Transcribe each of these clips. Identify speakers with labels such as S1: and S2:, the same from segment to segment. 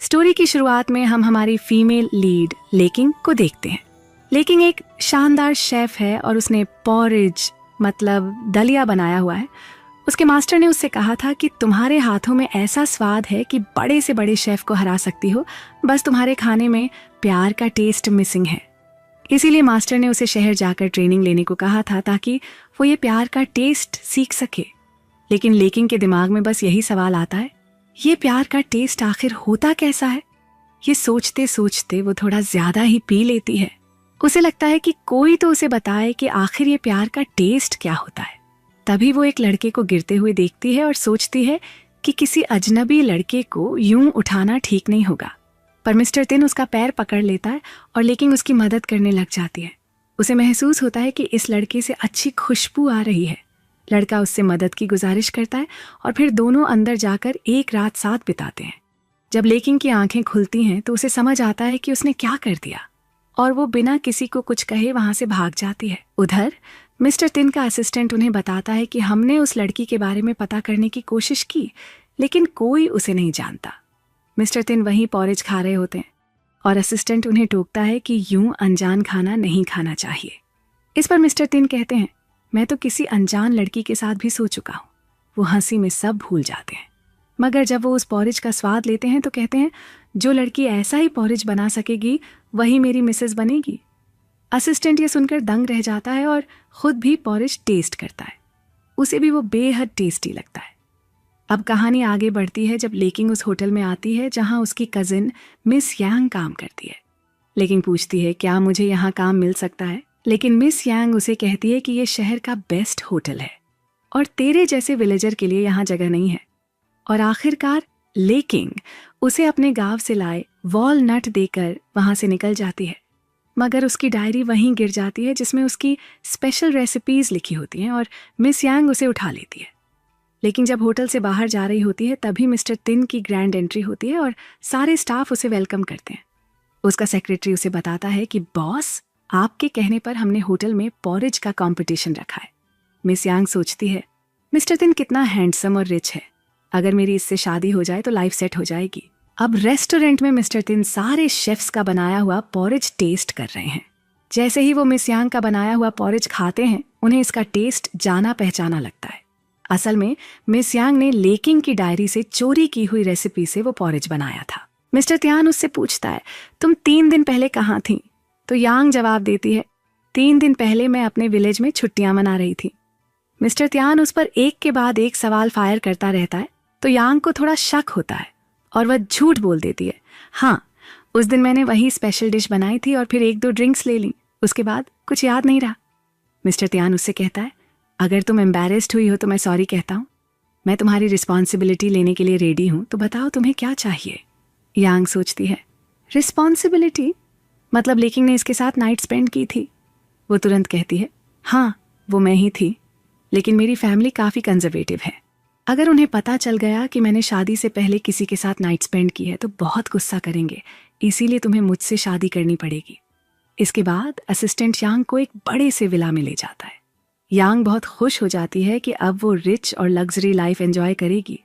S1: Story की शुरुआत में हम हमारी फीमेल लीड लेकिंग को देखते हैं। लेकिंग एक शानदार शेफ है और उसने पॉरेज मतलब दलिया बनाया हुआ है। उसके मास्टर ने उससे कहा था कि तुम्हारे हाथों में ऐसा स्वाद है कि बड़े से बड़े शेफ को हरा सकती हो, बस तुम्हारे खाने में प्यार का टेस्ट मिसिंग है। इसीलिए मास्टर ने उसे शहर जाकर ट्रेनिंग लेने को कहा था ताकि वो ये प्यार का टेस्ट सीख सके। लेकिन लेकिंग के दिमाग में बस यही सवाल आता है, ये प्यार का टेस्ट आखिर होता कैसा है। ये सोचते सोचते वो थोड़ा ज्यादा ही पी लेती है। उसे लगता है कि कोई तो उसे बताए कि आखिर ये प्यार का टेस्ट क्या होता है। तभी वो एक लड़के को गिरते हुए देखती है और सोचती है कि किसी अजनबी लड़के को यूं उठाना ठीक नहीं होगा। पर मिस्टर तिन उसका पैर पकड़ लेता है और लेकिन उसकी मदद करने लग जाती है। उसे महसूस होता है कि इस लड़के से अच्छी खुशबू आ रही है। लड़का उससे मदद की गुजारिश करता है और फिर दोनों अंदर जाकर एक रात साथ बिताते हैं। जब लेकिन की आंखें खुलती हैं तो उसे समझ आता है कि उसने क्या कर दिया और वो बिना किसी को कुछ कहे वहां से भाग जाती है। उधर मिस्टर तिन का असिस्टेंट उन्हें बताता है कि हमने उस लड़की के बारे में पता करने की कोशिश की, लेकिन कोई उसे नहीं जानता। मिस्टर तिन वहीं पॉरेज खा रहे होते हैं और असिस्टेंट उन्हें टोकता है कि यूं अनजान खाना नहीं खाना चाहिए। इस पर मिस्टर तिन कहते हैं, मैं तो किसी अनजान लड़की के साथ भी सो चुका हूं। वो हंसी में सब भूल जाते हैं, मगर जब वो उस पॉरेज का स्वाद लेते हैं तो कहते हैं, जो लड़की ऐसा ही पॉरेज बना सकेगी वही मेरी मिसेस बनेगी। असिस्टेंट ये सुनकर दंग रह जाता है और खुद भी पॉरेज टेस्ट करता है। उसे भी वो बेहद टेस्टी लगता है। अब कहानी आगे बढ़ती है जब लेकिंग उस होटल में आती है जहां उसकी कजिन मिस यांग काम करती है। लेकिन पूछती है, क्या मुझे यहाँ काम मिल सकता है? लेकिन मिस यांग उसे कहती है कि ये शहर का बेस्ट होटल है और तेरे जैसे विलेजर के लिए यहाँ जगह नहीं है। और आखिरकार लेकिंग उसे अपने गांव से लाए वॉलनट देकर वहां से निकल जाती है, मगर उसकी डायरी वहीं गिर जाती है जिसमें उसकी स्पेशल रेसिपीज लिखी होती हैं और मिस यांग उसे उठा लेती है। लेकिन जब होटल से बाहर जा रही होती है तभी मिस्टर तिन की ग्रैंड एंट्री होती है और सारे स्टाफ उसे वेलकम करते हैं। उसका सेक्रेटरी उसे बताता है कि बॉस, आपके कहने पर हमने होटल में पॉरेज का कंपटीशन रखा है। मिस यांग सोचती है, मिस्टर तिन कितना हैंडसम और रिच है, अगर मेरी इससे शादी हो जाए तो लाइफ सेट हो जाएगी। अब रेस्टोरेंट में मिस्टर तिन सारे शेफ्स का बनाया हुआ पॉरेज टेस्ट कर रहे हैं। जैसे ही वो मिस यांग का बनाया हुआ पॉरेज खाते हैं उन्हें इसका टेस्ट जाना पहचाना लगता है। असल में मिस यांग ने लेकिंग की डायरी से चोरी की हुई रेसिपी से वो पॉरेज बनाया था। मिस्टर त्यान उससे पूछता है, तुम 3 दिन पहले कहाँ थी? तो यांग जवाब देती है, 3 दिन पहले मैं अपने विलेज में छुट्टियां मना रही थी। मिस्टर त्यान उस पर एक के बाद एक सवाल फायर करता रहता है तो यांग को थोड़ा शक होता है और वह झूठ बोल देती है, हाँ, उस दिन मैंने वही स्पेशल डिश बनाई थी और फिर 1-2 ड्रिंक्स ले ली, उसके बाद कुछ याद नहीं रहा। मिस्टर त्यान उससे कहता है, अगर तुम एम्बैरेस्ड हुई हो तो मैं सॉरी कहता हूँ। मैं तुम्हारी रिस्पॉन्सिबिलिटी लेने के लिए रेडी हूँ, तो बताओ तुम्हें क्या चाहिए। यांग सोचती है, रिस्पॉन्सिबिलिटी मतलब लेकिन ने इसके साथ नाइट स्पेंड की थी। वो तुरंत कहती है, हाँ, वो मैं ही थी, लेकिन मेरी फैमिली काफ़ी कंजर्वेटिव है। अगर उन्हें पता चल गया कि मैंने शादी से पहले किसी के साथ नाइट स्पेंड की है तो बहुत गुस्सा करेंगे, इसीलिए तुम्हें मुझसे शादी करनी पड़ेगी। इसके बाद असिस्टेंट यांग को एक बड़े से विला में ले जाता है। यांग बहुत खुश हो जाती है कि अब वो रिच और लग्जरी लाइफ एंजॉय करेगी।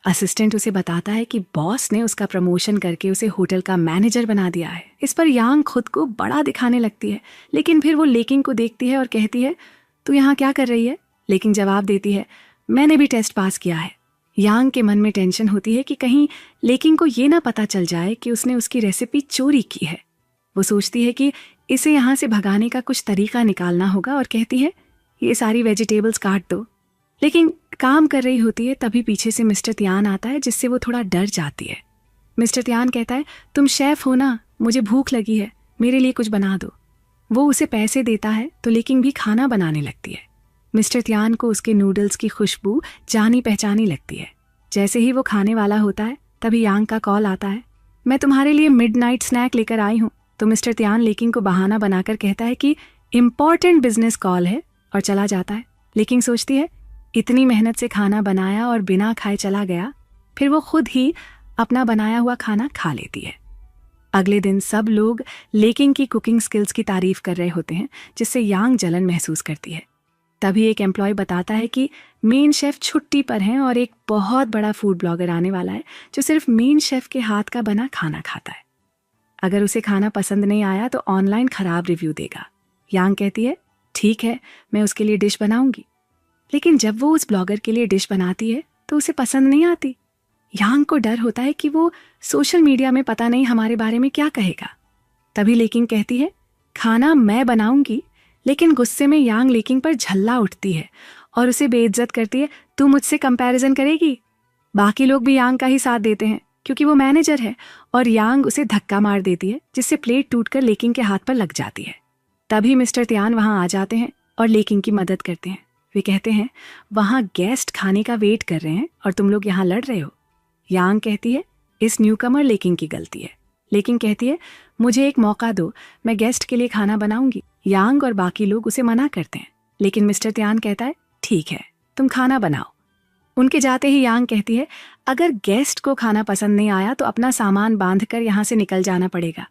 S1: असिस्टेंट उसे बताता है कि बॉस ने उसका प्रमोशन करके उसे होटल का मैनेजर बना दिया है। इस पर यांग खुद को बड़ा दिखाने लगती है, लेकिन फिर वो लेकिंग को देखती है और कहती है, तू यहाँ क्या कर रही है? लेकिन जवाब देती है, मैंने भी टेस्ट पास किया है। यांग के मन में टेंशन होती है कि कहीं लेकिंग को ये ना पता चल जाए कि उसने उसकी रेसिपी चोरी की है। वो सोचती है कि इसे यहाँ से भगाने का कुछ तरीका निकालना होगा और कहती है, ये सारी वेजिटेबल्स काट दो। लेकिन काम कर रही होती है तभी पीछे से मिस्टर त्यान आता है, जिससे वो थोड़ा डर जाती है। मिस्टर त्यान कहता है, तुम शेफ हो ना, मुझे भूख लगी है, मेरे लिए कुछ बना दो। वो उसे पैसे देता है तो लेकिन भी खाना बनाने लगती है। मिस्टर त्यान को उसके नूडल्स की खुशबू जानी पहचानी लगती है। जैसे ही वो खाने वाला होता है तभी यांग का कॉल आता है, मैं तुम्हारे लिए मिडनाइट स्नैक लेकर आई हूँ। तो मिस्टर त्यान लेकिन को बहाना बनाकर कहता है कि इम्पॉर्टेंट बिजनेस कॉल है और चला जाता है। लेकिन सोचती है, इतनी मेहनत से खाना बनाया और बिना खाए चला गया। फिर वो खुद ही अपना बनाया हुआ खाना खा लेती है। अगले दिन सब लोग लेकिन की कुकिंग स्किल्स की तारीफ कर रहे होते हैं, जिससे यांग जलन महसूस करती है। तभी एक एम्प्लॉय बताता है कि मेन शेफ छुट्टी पर हैं और एक बहुत बड़ा फूड ब्लॉगर आने वाला है जो सिर्फ मेन शेफ के हाथ का बना खाना खाता है। अगर उसे खाना पसंद नहीं आया तो ऑनलाइन खराब रिव्यू देगा। यांग कहती है ठीक है, मैं उसके लिए डिश बनाऊंगी। लेकिन जब वो उस ब्लॉगर के लिए डिश बनाती है तो उसे पसंद नहीं आती। यांग को डर होता है कि वो सोशल मीडिया में पता नहीं हमारे बारे में क्या कहेगा। तभी लेकिंग कहती है खाना मैं बनाऊंगी, लेकिन गुस्से में यांग लेकिंग पर झल्ला उठती है और उसे बेइज्जत करती है। तू मुझसे कंपैरिजन करेगी। बाकी लोग भी यांग का ही साथ देते हैं क्योंकि वो मैनेजर है, और यांग उसे धक्का मार देती है जिससे प्लेट टूटकर लेकिंग के हाथ पर लग जाती है। तभी मिस्टर त्यान वहां आ जाते हैं और लेकिंग की मदद करते हैं। वे कहते हैं वहां गेस्ट खाने का वेट कर रहे हैं और तुम लोग यहाँ लड़ रहे हो। यांग कहती है इस न्यूकमर लेकिंग की गलती है। लेकिंग कहती है मुझे एक मौका दो, मैं गेस्ट के लिए खाना बनाऊंगी। यांग और बाकी लोग उसे मना करते हैं, लेकिन मिस्टर त्यान कहता है ठीक है, तुम खाना बनाओ। उनके जाते ही यांग कहती है अगर गेस्ट को खाना पसंद नहीं आया तो अपना सामान बांधकर यहाँ से निकल जाना पड़ेगा।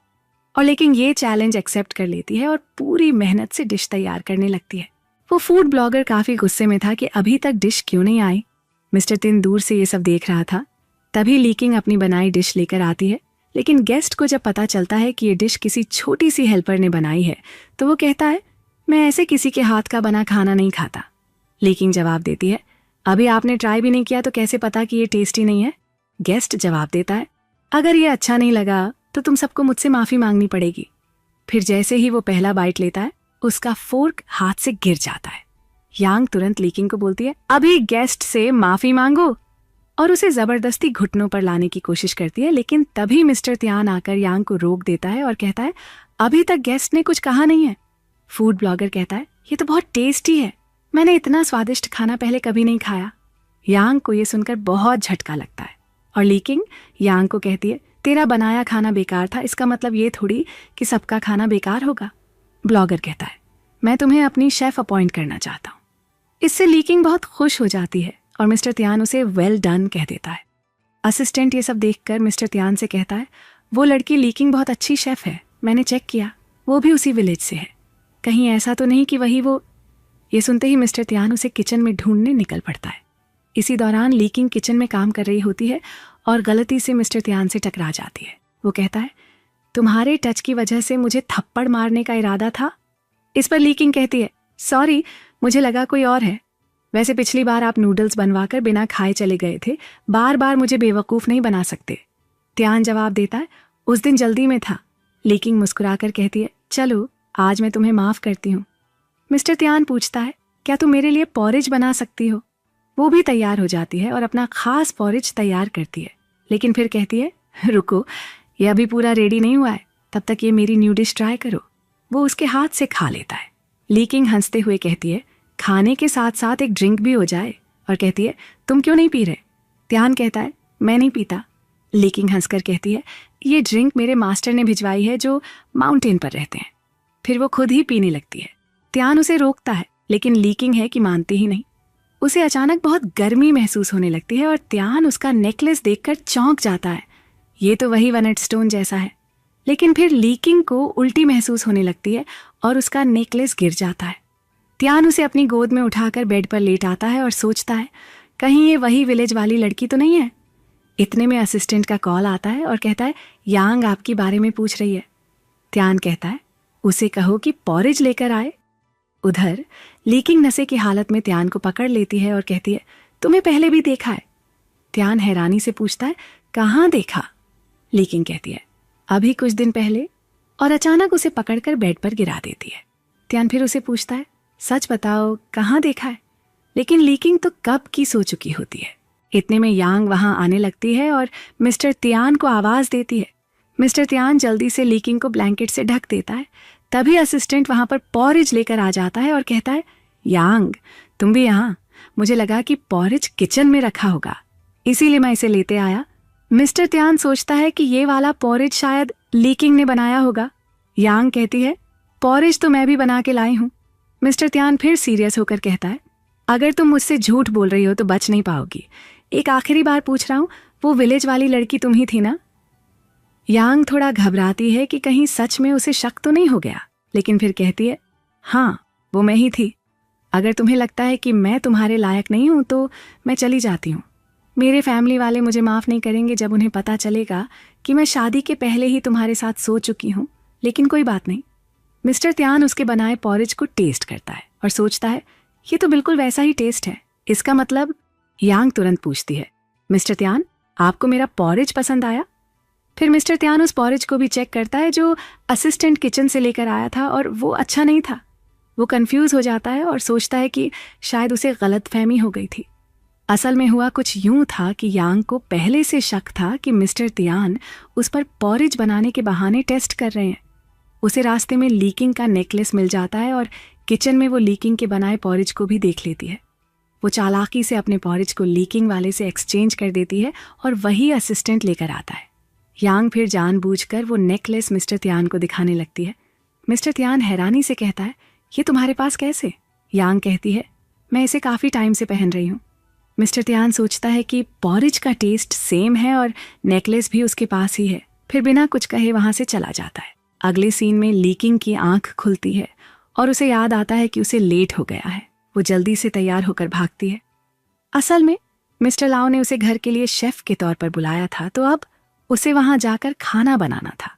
S1: और लेकिन ये चैलेंज एक्सेप्ट कर लेती है और पूरी मेहनत से डिश तैयार करने लगती है। वो फूड ब्लॉगर काफी गुस्से में था कि अभी तक डिश क्यों नहीं आई। मिस्टर तिन दूर से ये सब देख रहा था। तभी लीकिंग अपनी बनाई डिश लेकर आती है, लेकिन गेस्ट को जब पता चलता है कि ये डिश किसी छोटी सी हेल्पर ने बनाई है तो वो कहता है मैं ऐसे किसी के हाथ का बना खाना नहीं खाता। लीकिंग जवाब देती है अभी आपने ट्राई भी नहीं किया तो कैसे पता कि ये टेस्टी नहीं है। गेस्ट जवाब देता है अगर ये अच्छा नहीं लगा तो तुम सबको मुझसे माफी मांगनी पड़ेगी। फिर जैसे ही वो पहला बाइट लेता है उसका फोर्क हाथ से गिर जाता है। यांग तुरंत लीकिंग को बोलती है अभी गेस्ट से माफी मांगो, और उसे जबरदस्ती घुटनों पर लाने की कोशिश करती है। लेकिन तभी मिस्टर त्यान आकर यांग को रोक देता है और कहता है अभी तक गेस्ट ने कुछ कहा नहीं है। फूड ब्लॉगर कहता है ये तो बहुत टेस्टी है, मैंने इतना स्वादिष्ट खाना पहले कभी नहीं खाया। यांग को ये सुनकर बहुत झटका लगता है और लीकिंग यांग को कहती है तेरा बनाया खाना बेकार था, इसका मतलब ये थोड़ी कि सबका खाना बेकार होगा। ब्लॉगर कहता है मैं तुम्हें अपनी शेफ अपॉइंट करना चाहता हूँ। इससे लीकिंग बहुत खुश हो जाती है और मिस्टर त्यान उसे वेल डन कह देता है। असिस्टेंट ये सब देखकर मिस्टर त्यान से कहता है वो लड़की लीकिंग बहुत अच्छी शेफ है, मैंने चेक किया, वो भी उसी विलेज से है, कहीं ऐसा तो नहीं कि वही वो। ये सुनते ही मिस्टर त्यान उसे किचन में ढूंढने निकल पड़ता है। इसी दौरान लीकिंग किचन में काम कर रही होती है और गलती से मिस्टर त्यान से टकरा जाती है। वो कहता है तुम्हारे टच की वजह से मुझे थप्पड़ मारने का इरादा था। इस पर लीकिंग कहती है सॉरी, मुझे लगा कोई और है। वैसे पिछली बार आप नूडल्स बनवाकर बिना खाए चले गए थे, बार बार मुझे बेवकूफ़ नहीं बना सकते। त्यान जवाब देता है उस दिन जल्दी में था। लीकिंग मुस्कुराकर कहती है चलो आज मैं तुम्हें माफ़ करती हूँ। मिस्टर त्यान पूछता है क्या तुम मेरे लिए पॉरेज बना सकती हो। वो भी तैयार हो जाती है और अपना खास पॉरेज तैयार करती है, लेकिन फिर कहती है रुको, ये अभी पूरा रेडी नहीं हुआ है, तब तक ये मेरी न्यू डिश ट्राई करो। वो उसके हाथ से खा लेता है। लीकिंग हंसते हुए कहती है खाने के साथ साथ एक ड्रिंक भी हो जाए, और कहती है तुम क्यों नहीं पी रहे। त्यान कहता है मैं नहीं पीता। लीकिंग हंसकर कहती है ये ड्रिंक मेरे मास्टर ने भिजवाई है जो माउंटेन पर रहते हैं। फिर वो खुद ही पीने लगती है। त्यान उसे रोकता है, लेकिन लीकिंग है कि मानती ही नहीं। उसे अचानक बहुत गर्मी महसूस होने लगती है और त्यान उसका नेकलेस देखकर चौंक जाता है। ये तो वही वनट स्टोन जैसा है। लेकिन फिर लीकिंग को उल्टी महसूस होने लगती है और उसका नेकलेस गिर जाता है। त्यान उसे अपनी गोद में उठाकर बेड पर लेट आता है और सोचता है कहीं ये वही विलेज वाली लड़की तो नहीं है। इतने में असिस्टेंट का कॉल आता है और कहता है यांग आपके बारे में पूछ रही है। त्यान कहता है उसे कहो कि पॉरेज लेकर आए। उधर लीकिंग नशे की हालत में त्यान को पकड़ लेती है और कहती है तुम्हें पहले भी देखा है। त्यान हैरानी से पूछता है कहाँ देखा। लीकिंग कहती है अभी कुछ दिन पहले, और अचानक उसे पकड़कर बेड पर गिरा देती है। त्यान फिर उसे पूछता है सच बताओ कहाँ देखा है। लेकिन लीकिंग तो कब की सो चुकी होती है। इतने में यांग वहां आने लगती है और मिस्टर त्यान को आवाज देती है। मिस्टर त्यान जल्दी से लीकिंग को ब्लैंकेट से ढक देता है। तभी असिस्टेंट वहां पर पॉरेज लेकर आ जाता है और कहता है यांग तुम भी यहाँ, मुझे लगा कि पॉरेज किचन में रखा होगा, इसीलिए मैं इसे लेते आया। मिस्टर त्यान सोचता है कि ये वाला पॉरेज शायद लीकिंग ने बनाया होगा। यांग कहती है पॉरेज तो मैं भी बना के लाई हूँ। मिस्टर त्यान फिर सीरियस होकर कहता है अगर तुम मुझसे झूठ बोल रही हो तो बच नहीं पाओगी। एक आखिरी बार पूछ रहा हूँ, वो विलेज वाली लड़की तुम ही थी ना। यांग थोड़ा घबराती है कि कहीं सच में उसे शक तो नहीं हो गया, लेकिन फिर कहती है हाँ वो मैं ही थी। अगर तुम्हें लगता है कि मैं तुम्हारे लायक नहीं हूं तो मैं चली जाती हूँ। मेरे फैमिली वाले मुझे माफ़ नहीं करेंगे जब उन्हें पता चलेगा कि मैं शादी के पहले ही तुम्हारे साथ सो चुकी हूँ, लेकिन कोई बात नहीं। मिस्टर त्यान उसके बनाए पॉरेज को टेस्ट करता है और सोचता है ये तो बिल्कुल वैसा ही टेस्ट है, इसका मतलब। यांग तुरंत पूछती है, मिस्टर त्यान आपको मेरा पॉरेज पसंद आया? फिर मिस्टर त्यान उस पॉरेज को भी चेक करता है जो असिस्टेंट किचन से लेकर आया था और वो अच्छा नहीं था। वो कंफ्यूज हो जाता है और सोचता है कि शायद उसे गलतफहमी हो गई थी। असल में हुआ कुछ यूं था कि यांग को पहले से शक था कि मिस्टर त्यान उस पर पॉरेज बनाने के बहाने टेस्ट कर रहे हैं। उसे रास्ते में लीकिंग का नेकलेस मिल जाता है और किचन में वो लीकिंग के बनाए पॉरेज को भी देख लेती है। वो चालाकी से अपने पॉरेज को लीकिंग वाले से एक्सचेंज कर देती है और वही असिस्टेंट लेकर आता है। यांग फिर जानबूझकर वो नेकलेस मिस्टर त्यान को दिखाने लगती है। मिस्टर त्यान हैरानी से कहता है, ये तुम्हारे पास कैसे? यांग कहती है, मैं इसे काफ़ी टाइम से पहन रही हूँ। मिस्टर त्यान सोचता है कि पॉरेज का टेस्ट सेम है और नेकलेस भी उसके पास ही है, फिर बिना कुछ कहे वहाँ से चला जाता है। अगले सीन में लीकिंग की आंख खुलती है और उसे याद आता है कि उसे लेट हो गया है। वो जल्दी से तैयार होकर भागती है। असल में मिस्टर लाओ ने उसे घर के लिए शेफ के तौर पर बुलाया था, तो अब उसे वहां जाकर खाना बनाना था।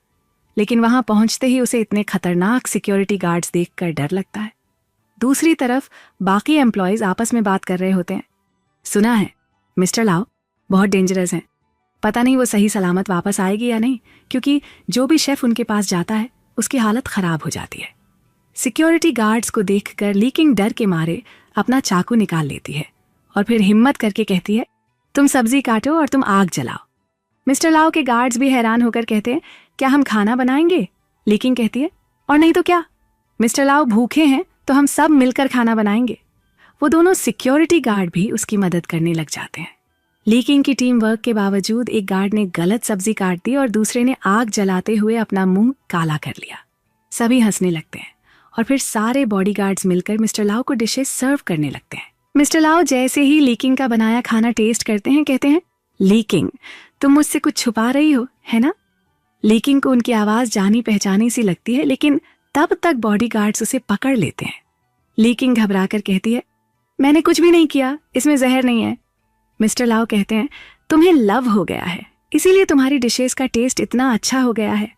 S1: लेकिन वहां पहुंचते ही उसे इतने खतरनाक सिक्योरिटी गार्ड्स देखकर डर लगता है। दूसरी तरफ बाकी एम्प्लॉयज आपस में बात कर रहे होते हैं। सुना है मिस्टर लाओ बहुत डेंजरस हैं, पता नहीं वो सही सलामत वापस आएगी या नहीं, क्योंकि जो भी शेफ उनके पास जाता है उसकी हालत खराब हो जाती है। सिक्योरिटी गार्ड्स को देखकर लीकिंग डर के मारे अपना चाकू निकाल लेती है और फिर हिम्मत करके कहती है, तुम सब्जी काटो और तुम आग जलाओ। मिस्टर लाओ के गार्ड्स भी हैरान होकर कहते हैं, क्या हम खाना बनाएंगे? लीकिंग कहती है, और नहीं तो क्या, मिस्टर लाओ भूखे हैं तो हम सब मिलकर खाना बनाएंगे। वो दोनों सिक्योरिटी गार्ड भी उसकी मदद करने लग जाते हैं। लीकिंग की टीम वर्क के बावजूद एक गार्ड ने गलत सब्जी काट दी और दूसरे ने आग जलाते हुए अपना मुंह काला कर लिया। सभी हंसने लगते हैं और फिर सारे बॉडीगार्ड्स मिलकर मिस्टर लाओ को डिशेस सर्व करने लगते हैं। मिस्टर लाओ जैसे ही लीकिंग का बनाया खाना टेस्ट करते हैं, कहते हैं, लीकिंग तुम मुझसे कुछ छुपा रही हो, है ना? लीकिंग को उनकी आवाज जानी पहचानी सी लगती है, लेकिन तब तक बॉडीगार्ड्स उसे पकड़ लेते हैं। लीकिंग घबराकर कहती है, मैंने कुछ भी नहीं किया, इसमें जहर नहीं है। मिस्टर लाओ कहते हैं, तुम्हें लव हो गया है, इसीलिए तुम्हारी डिशेस का टेस्ट इतना अच्छा हो गया है।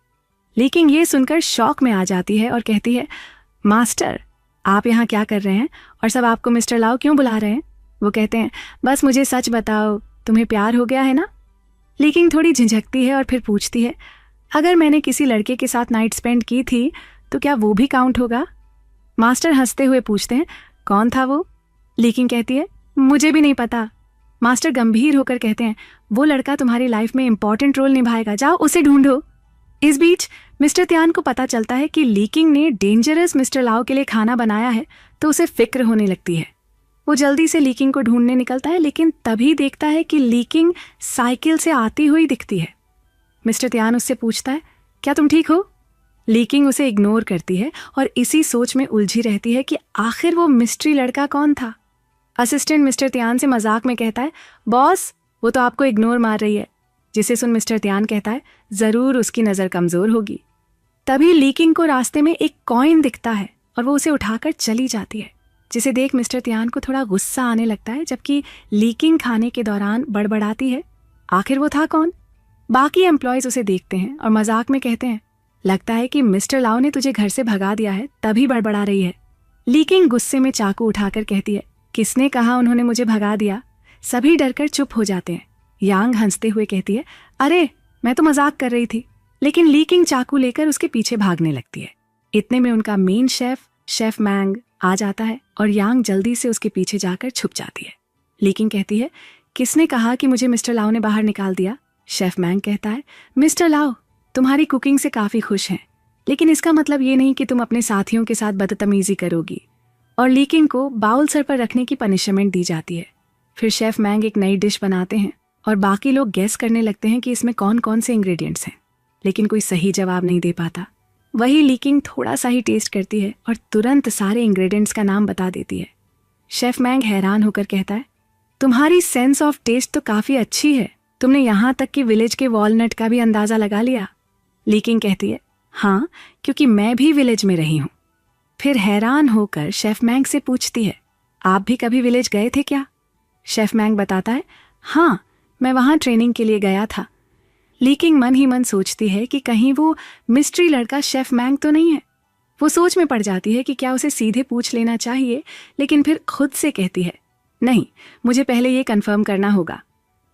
S1: लीकिंग ये सुनकर शॉक में आ जाती है और कहती है, मास्टर आप यहाँ क्या कर रहे हैं और सब आपको मिस्टर लाओ क्यों बुला रहे हैं? वो कहते हैं, बस मुझे सच बताओ, तुम्हें प्यार हो गया है ना? लीकिंग थोड़ी झिझकती है और फिर पूछती है, अगर मैंने किसी लड़के के साथ नाइट स्पेंड की थी तो क्या वो भी काउंट होगा? मास्टर हंसते हुए पूछते हैं, कौन था वो? लीकिंग कहती है, मुझे भी नहीं पता। मास्टर गंभीर होकर कहते हैं, वो लड़का तुम्हारी लाइफ में इंपॉर्टेंट रोल निभाएगा, जाओ उसे ढूंढो। इस बीच मिस्टर त्यान को पता चलता है कि लीकिंग ने डेंजरस मिस्टर लाओ के लिए खाना बनाया है, तो उसे फिक्र होने लगती है। वो जल्दी से लीकिंग को ढूंढने निकलता है, लेकिन तभी देखता है कि लीकिंग साइकिल से आती हुई दिखती है। मिस्टर त्यान उससे पूछता है, क्या तुम ठीक हो? लीकिंग उसे इग्नोर करती है और इसी सोच में उलझी रहती है कि आखिर वो मिस्ट्री लड़का कौन था। असिस्टेंट मिस्टर त्यान से मजाक में कहता है, बॉस वो तो आपको इग्नोर मार रही है, जिसे सुन मिस्टर त्यान कहता है, जरूर उसकी नजर कमजोर होगी। तभी लीकिंग को रास्ते में एक कॉइन दिखता है और वो उसे उठाकर चली जाती है, जिसे देख मिस्टर त्यान को थोड़ा गुस्सा आने लगता है, जबकि लीकिंग खाने के दौरान बड़बड़ाती है, आखिर वो था कौन? बाकी एम्प्लॉयज उसे देखते हैं और मजाक में कहते हैं, लगता है कि मिस्टर लाओ ने तुझे घर से भगा दिया है, तभी बड़बड़ा रही है। लीकिंग गुस्से में चाकू उठाकर कहती है, किसने कहा उन्होंने मुझे भगा दिया? सभी डरकर चुप हो जाते हैं। यांग हंसते हुए कहती है, अरे मैं तो मजाक कर रही थी। लेकिन लीकिंग चाकू लेकर उसके पीछे भागने लगती है। इतने में उनका मेन शेफ मैंग आ जाता है और यांग जल्दी से उसके पीछे जाकर छुप जाती है। लीकिंग कहती है, किसने कहा कि मुझे मिस्टर लाओ ने बाहर निकाल दिया? शेफ मैंग कहता है, मिस्टर लाओ तुम्हारी कुकिंग से काफी खुश हैं, लेकिन इसका मतलब ये नहीं कि तुम अपने साथियों के साथ बदतमीजी करोगी। और लीकिंग को बाउल सर पर रखने की पनिशमेंट दी जाती है। फिर शेफ मैंग एक नई डिश बनाते हैं और बाकी लोग गेस करने लगते हैं कि इसमें कौन कौन से इंग्रेडिएंट्स हैं, लेकिन कोई सही जवाब नहीं दे पाता। वही लीकिंग थोड़ा सा ही टेस्ट करती है और तुरंत सारे इंग्रेडिएंट्स का नाम बता देती है। शेफ मैंग हैरान होकर कहता है, तुम्हारी सेंस ऑफ टेस्ट तो काफी अच्छी है, तुमने यहाँ तक कि विलेज के वॉलनट का भी अंदाजा लगा लिया। लीकिंग कहती है, हाँ क्योंकि मैं भी विलेज में रही हूँ। फिर हैरान होकर शेफ मैंग से पूछती है, आप भी कभी विलेज गए थे क्या? शेफ मैंग बताता है, हाँ, मैं वहाँ ट्रेनिंग के लिए गया था। लीकिंग मन ही मन सोचती है कि कहीं वो मिस्ट्री लड़का शेफ मैंग तो नहीं है। वो सोच में पड़ जाती है कि क्या उसे सीधे पूछ लेना चाहिए, लेकिन फिर खुद से कहती है, नहीं, मुझे पहले ये कंफर्म करना होगा।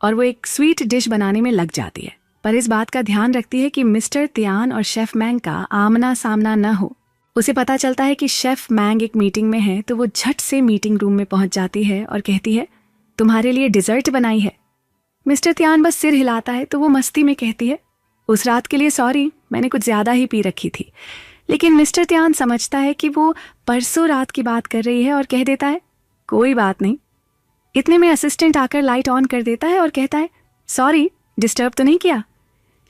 S1: और वो एक स्वीट डिश बनाने में लग जाती है, पर इस बात का ध्यान रखती है कि मिस्टर तियान और शेफ मैंग का आमना सामना न हो। उसे पता चलता है कि शेफ मैंग एक मीटिंग में है, तो वो झट से मीटिंग रूम में पहुंच जाती है और कहती है, तुम्हारे लिए डिजर्ट बनाई है। मिस्टर तियान बस सिर हिलाता है, तो वो मस्ती में कहती है, उस रात के लिए सॉरी, मैंने कुछ ज्यादा ही पी रखी थी। लेकिन मिस्टर तियान समझता है कि वो परसों रात की बात कर रही है और कह देता है, कोई बात नहीं। इतने में असिस्टेंट आकर लाइट ऑन कर देता है और कहता है, सॉरी, डिस्टर्ब तो नहीं किया?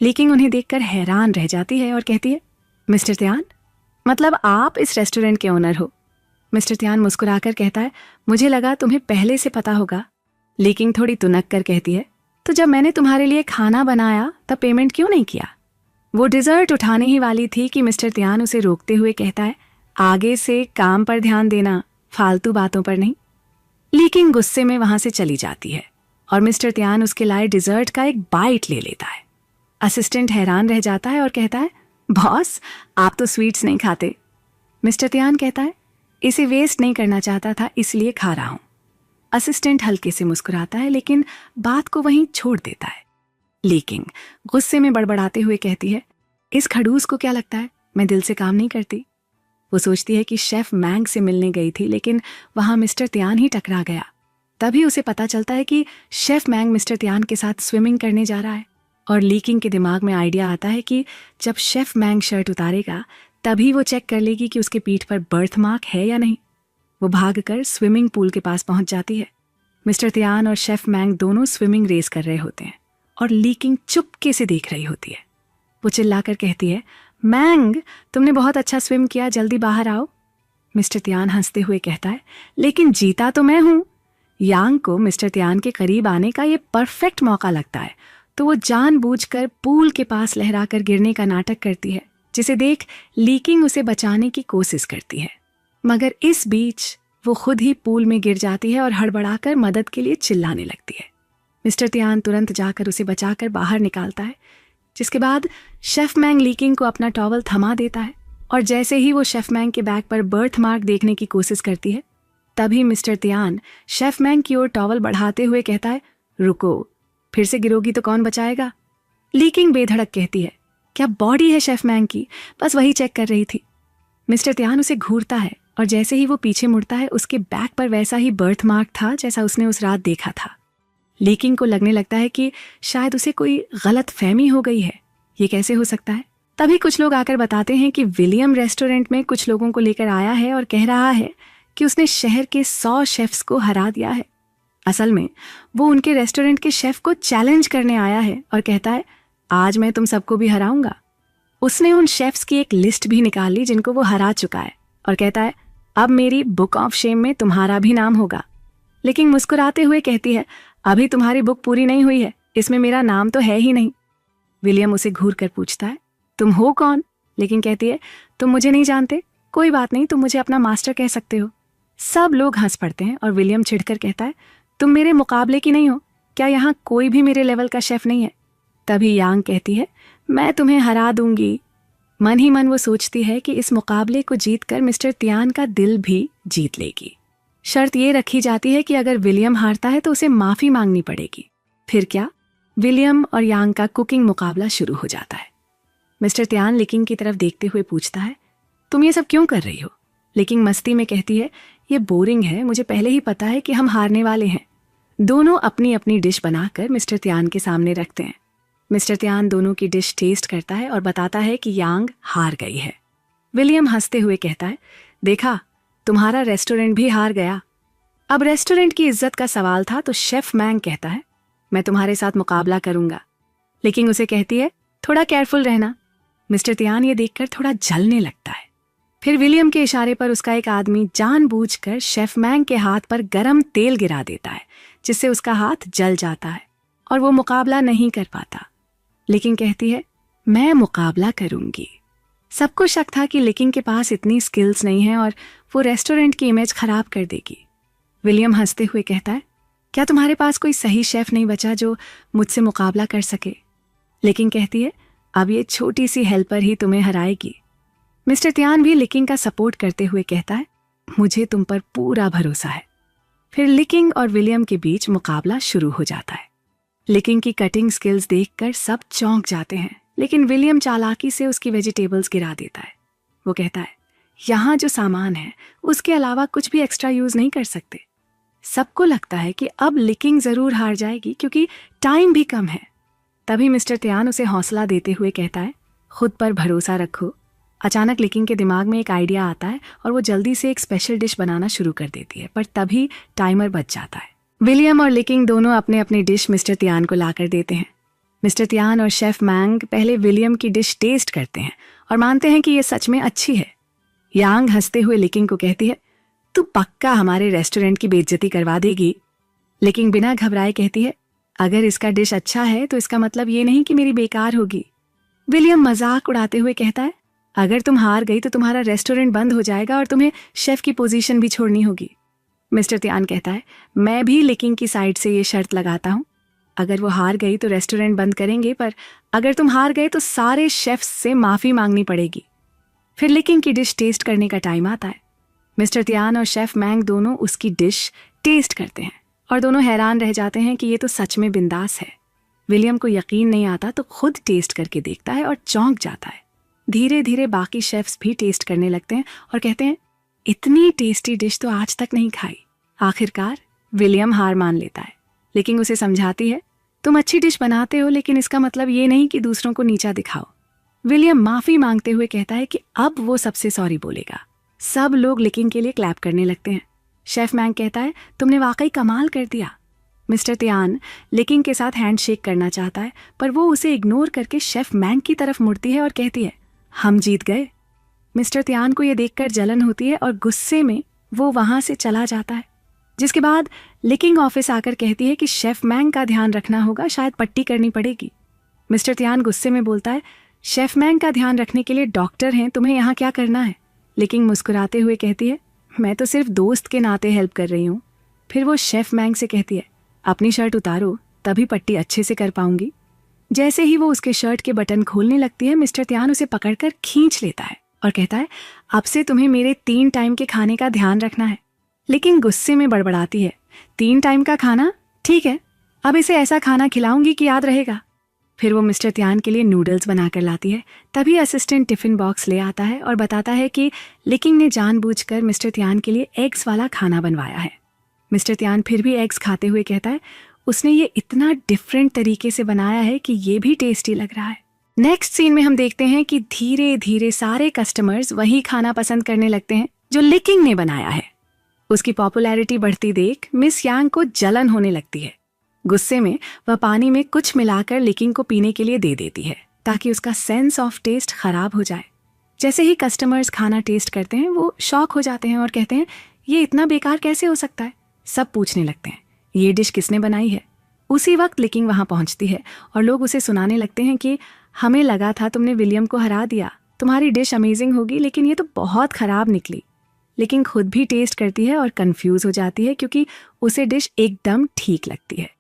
S1: लीकिंग उन्हें देखकर हैरान रह जाती है और कहती है, मिस्टर तियान, मतलब आप इस रेस्टोरेंट के ओनर हो? मिस्टर तियान मुस्कुराकर कहता है, मुझे लगा तुम्हें पहले से पता होगा। लीकिंग थोड़ी तुनक कर कहती है, तो जब मैंने तुम्हारे लिए खाना बनाया तब पेमेंट क्यों नहीं किया? वो डिजर्ट उठाने ही वाली थी कि मिस्टर तियान उसे रोकते हुए कहता है, आगे से काम पर ध्यान देना, फालतू बातों पर नहीं। लीकिंग गुस्से में वहां से चली जाती है और मिस्टर तियान उसके लाए डिजर्ट का एक बाइट ले लेता है। असिस्टेंट हैरान रह जाता है और कहता है, बॉस, आप तो स्वीट्स नहीं खाते। मिस्टर तियान कहता है, इसे वेस्ट नहीं करना चाहता था, इसलिए खा रहा हूं। असिस्टेंट हल्के से मुस्कुराता है, लेकिन बात को वहीं छोड़ देता है। लीकिंग गुस्से में बड़बड़ाते हुए कहती है, इस खड़ूस को क्या लगता है मैं दिल से काम नहीं करती? वो सोचती है कि शेफ मैंग से मिलने गई थी, लेकिन वहां मिस्टर तियान ही टकरा गया। तभी उसे पता चलता है कि शेफ मैंग मिस्टर तियान के साथ स्विमिंग करने जा रहा है। और लीकिंग के दिमाग में आइडिया आता है कि जब शेफ मैंग शर्ट उतारेगा तभी वो चेक कर लेगी कि उसके पीठ पर बर्थ मार्क है या नहीं। वो भागकर स्विमिंग पूल के पास पहुंच जाती है। मिस्टर तियान और शेफ मैंग दोनों स्विमिंग रेस कर रहे होते हैं और लीकिंग चुपके से देख रही होती है। वो चिल्लाकर कहती है, मैंग, तुमने बहुत अच्छा स्विम किया, जल्दी बाहर आओ। मिस्टर तियान हंसते हुए कहता है, लेकिन जीता तो मैं हूं। यांग को मिस्टर तियान के करीब आने का ये परफेक्ट मौका लगता है, तो वो जानबूझकर पूल के पास लहराकर गिरने का नाटक करती है, जिसे देख लीकिंग उसे बचाने की कोशिश करती है। मगर इस बीच वो खुद ही पूल में गिर जाती है और हड़बड़ाकर मदद के लिए चिल्लाने लगती है। मिस्टर तियान तुरंत जाकर उसे बचाकर बाहर निकालता है, जिसके बाद शेफ मैंग लीकिंग को अपना टॉवल थमा देता है। और जैसे ही वो शेफ मैंग के बैग पर बर्थ मार्क देखने की कोशिश करती है, तभी मिस्टर तियान शेफ मैंग की ओर टॉवल बढ़ाते हुए कहता है, रुको, फिर से गिरोगी तो कौन बचाएगा? लीकिंग बेधड़क कहती है, क्या बॉडी है शेफ मैंग की, बस वही चेक कर रही थी। मिस्टर तियान उसे घूरता है और जैसे ही वो पीछे मुड़ता है, उसके बैक पर वैसा ही बर्थ मार्क था जैसा उसने उस रात देखा था। लीकिंग को लगने लगता है कि शायद उसे कोई गलत फहमी हो गई है। ये कैसे हो सकता है? तभी कुछ लोग आकर बताते हैं कि विलियम रेस्टोरेंट में कुछ लोगों को लेकर आया है और कह रहा है कि उसने शहर के 100 शेफ्स को हरा दिया है। असल में वो उनके रेस्टोरेंट के शेफ को चैलेंज करने आया है और कहता है, आज मैं तुम सबको भी हराऊंगा। उसने उन शेफ्स की एक लिस्ट भी निकाल ली जिनको वो हरा चुका है और कहता है, अब मेरी बुक ऑफ शेम में तुम्हारा भी नाम होगा। लेकिन मुस्कुराते हुए कहती है, अभी तुम्हारी बुक पूरी नहीं हुई है, इसमें मेरा नाम तो है ही नहीं। विलियम उसे घूर कर पूछता है, तुम हो कौन? लेकिन कहती है, तुम मुझे नहीं जानते, कोई बात नहीं, तुम मुझे अपना मास्टर कह सकते हो। सब लोग हंस पड़ते हैं और विलियम चिढ़कर कहता है, तुम मेरे मुकाबले की नहीं हो, क्या यहाँ कोई भी मेरे लेवल का शेफ नहीं है? तभी यांग कहती है, मैं तुम्हें हरा दूंगी। मन ही मन वो सोचती है कि इस मुकाबले को जीतकर मिस्टर तियान का दिल भी जीत लेगी। शर्त ये रखी जाती है कि अगर विलियम हारता है तो उसे माफी मांगनी पड़ेगी। फिर क्या, विलियम और यांग का कुकिंग मुकाबला शुरू हो जाता है। मिस्टर तियान लिकिंग की तरफ देखते हुए पूछता है, तुम ये सब क्यों कर रही हो? लिकिंग मस्ती में कहती है, ये बोरिंग है, मुझे पहले ही पता है कि हम हारने वाले हैं। दोनों अपनी अपनी डिश बनाकर मिस्टर तियान के सामने रखते हैं। मिस्टर तियान दोनों की डिश टेस्ट करता है और बताता है कि यांग हार गई है। विलियम हंसते हुए कहता है, देखा, तुम्हारा रेस्टोरेंट भी हार गया। अब रेस्टोरेंट की इज्जत का सवाल था तो शेफ मैंग कहता है, मैं तुम्हारे साथ मुकाबला करूंगा। लेकिन उसे कहती है, थोड़ा केयरफुल रहना। मिस्टर तियान ये देखकर थोड़ा जलने लगता है। फिर विलियम के इशारे पर उसका एक आदमी जानबूझकर शेफ मैंग के हाथ पर गरम तेल गिरा देता है, जिससे उसका हाथ जल जाता है और वो मुकाबला नहीं कर पाता। लेकिन कहती है, मैं मुकाबला करूंगी। सबको शक था कि लिकिंग के पास इतनी स्किल्स नहीं है और वो रेस्टोरेंट की इमेज खराब कर देगी। विलियम हंसते हुए कहता है, क्या तुम्हारे पास कोई सही शेफ नहीं बचा जो मुझसे मुकाबला कर सके? लिकिंग कहती है, अब ये छोटी सी हेल्पर ही तुम्हें हराएगी। मिस्टर तियान भी लिकिंग का सपोर्ट करते हुए कहता है, मुझे तुम पर पूरा भरोसा है। फिर लिकिंग और विलियम के बीच मुकाबला शुरू हो जाता है। लिकिंग की कटिंग स्किल्स देखकर सब चौंक जाते हैं, लेकिन विलियम चालाकी से उसकी वेजिटेबल्स गिरा देता है। वो कहता है, यहाँ जो सामान है उसके अलावा कुछ भी एक्स्ट्रा यूज नहीं कर सकते। सबको लगता है कि अब लिकिंग जरूर हार जाएगी क्योंकि टाइम भी कम है। तभी मिस्टर तियान उसे हौसला देते हुए कहता है, खुद पर भरोसा रखो। अचानक लिकिंग के दिमाग में एक आइडिया आता है और वो जल्दी से एक स्पेशल डिश बनाना शुरू कर देती है, पर तभी टाइमर बच जाता है। विलियम और लिकिंग दोनों अपने अपनी डिश मिस्टर तियान को लाकर देते हैं। मिस्टर तियान और शेफ मैंग पहले विलियम की डिश टेस्ट करते हैं और मानते हैं कि ये सच में अच्छी है। यांग हंसते हुए लिकिंग को कहती है, तू पक्का हमारे रेस्टोरेंट की बेइज्जती करवा देगी। लिकिंग बिना घबराए कहती है, अगर इसका डिश अच्छा है तो इसका मतलब ये नहीं कि मेरी बेकार होगी। विलियम मजाक उड़ाते हुए कहता है, अगर तुम हार गई तो तुम्हारा रेस्टोरेंट बंद हो जाएगा और तुम्हें शेफ की पोजीशन भी छोड़नी होगी। मिस्टर तियान कहता है, मैं भी लिकिंग की साइड से ये शर्त लगाता हूँ, अगर वो हार गई तो रेस्टोरेंट बंद करेंगे, पर अगर तुम हार गए तो सारे शेफ्स से माफी मांगनी पड़ेगी। फिर लिकिंग की डिश टेस्ट करने का टाइम आता है। मिस्टर तियान और शेफ मैंग दोनों उसकी डिश टेस्ट करते हैं और दोनों हैरान रह जाते हैं कि ये तो सच में बिंदास है। विलियम को यकीन नहीं आता तो खुद टेस्ट करके देखता है और चौंक जाता है। धीरे धीरे बाकी शेफ्स भी टेस्ट करने लगते हैं और कहते हैं, इतनी टेस्टी डिश तो आज तक नहीं खाई। आखिरकार विलियम हार मान लेता है, लेकिन उसे समझाती है, तुम अच्छी डिश बनाते हो लेकिन इसका मतलब ये नहीं कि दूसरों को नीचा दिखाओ। विलियम माफी मांगते हुए कहता है कि अब वो सबसे सॉरी बोलेगा। सब लोग लिकिंग के लिए क्लैप करने लगते हैं। शेफ मैंग कहता है, तुमने वाकई कमाल कर दिया। मिस्टर तियान लिकिंग के साथ हैंडशेक करना चाहता है, पर वो उसे इग्नोर करके शेफ मैंग की तरफ मुड़ती है और कहती है, हम जीत गए। मिस्टर तियान को यह देखकर जलन होती है और गुस्से में वो वहां से चला जाता है। जिसके बाद लिकिंग ऑफिस आकर कहती है कि शेफ मैंग का ध्यान रखना होगा, शायद पट्टी करनी पड़ेगी। मिस्टर तियान गुस्से में बोलता है, शेफ मैंग का ध्यान रखने के लिए डॉक्टर हैं, तुम्हें यहाँ क्या करना है? लिकिंग मुस्कुराते हुए कहती है, मैं तो सिर्फ दोस्त के नाते हेल्प कर रही हूँ। फिर वो शेफ मैंग से कहती है, अपनी शर्ट उतारो, तभी पट्टी अच्छे से कर पाऊंगी। जैसे ही वो उसके शर्ट के बटन खोलने लगती है, मिस्टर तियान उसे पकड़कर खींच लेता है और कहता है, अब से तुम्हें मेरे 3 टाइम के खाने का ध्यान रखना है। लेकिन गुस्से में बड़बड़ाती है, 3 टाइम का खाना? ठीक है, अब इसे ऐसा खाना खिलाऊंगी कि याद रहेगा। फिर वो मिस्टर तियान के लिए नूडल्स बनाकर लाती है। तभी असिस्टेंट टिफिन बॉक्स ले आता है और बताता है कि लिकिंग ने जानबूझकर मिस्टर तियान के लिए एग्स वाला खाना बनवाया है। मिस्टर तियान फिर भी एग्स खाते हुए कहता है, उसने ये इतना डिफरेंट तरीके से बनाया है कि ये भी टेस्टी लग रहा है। नेक्स्ट सीन में हम देखते हैं कि धीरे धीरे सारे कस्टमर्स वही खाना पसंद करने लगते हैं जो लिकिंग ने बनाया है। उसकी पॉपुलैरिटी बढ़ती देख मिस यांग को जलन होने लगती है। गुस्से में वह पानी में कुछ मिलाकर लिकिंग को पीने के लिए दे देती है ताकि उसका सेंस ऑफ टेस्ट खराब हो जाए। जैसे ही कस्टमर्स खाना टेस्ट करते हैं वो शॉक हो जाते हैं और कहते हैं, ये इतना बेकार कैसे हो सकता है? सब पूछने लगते हैं, ये डिश किसने बनाई है? उसी वक्त लिकिंग वहां पहुंचती है और लोग उसे सुनाने लगते हैं कि हमें लगा था तुमने विलियम को हरा दिया, तुम्हारी डिश अमेजिंग होगी, लेकिन ये तो बहुत खराब निकली। लिकिंग खुद भी टेस्ट करती है और कंफ्यूज हो जाती है क्योंकि उसे डिश एकदम ठीक लगती है।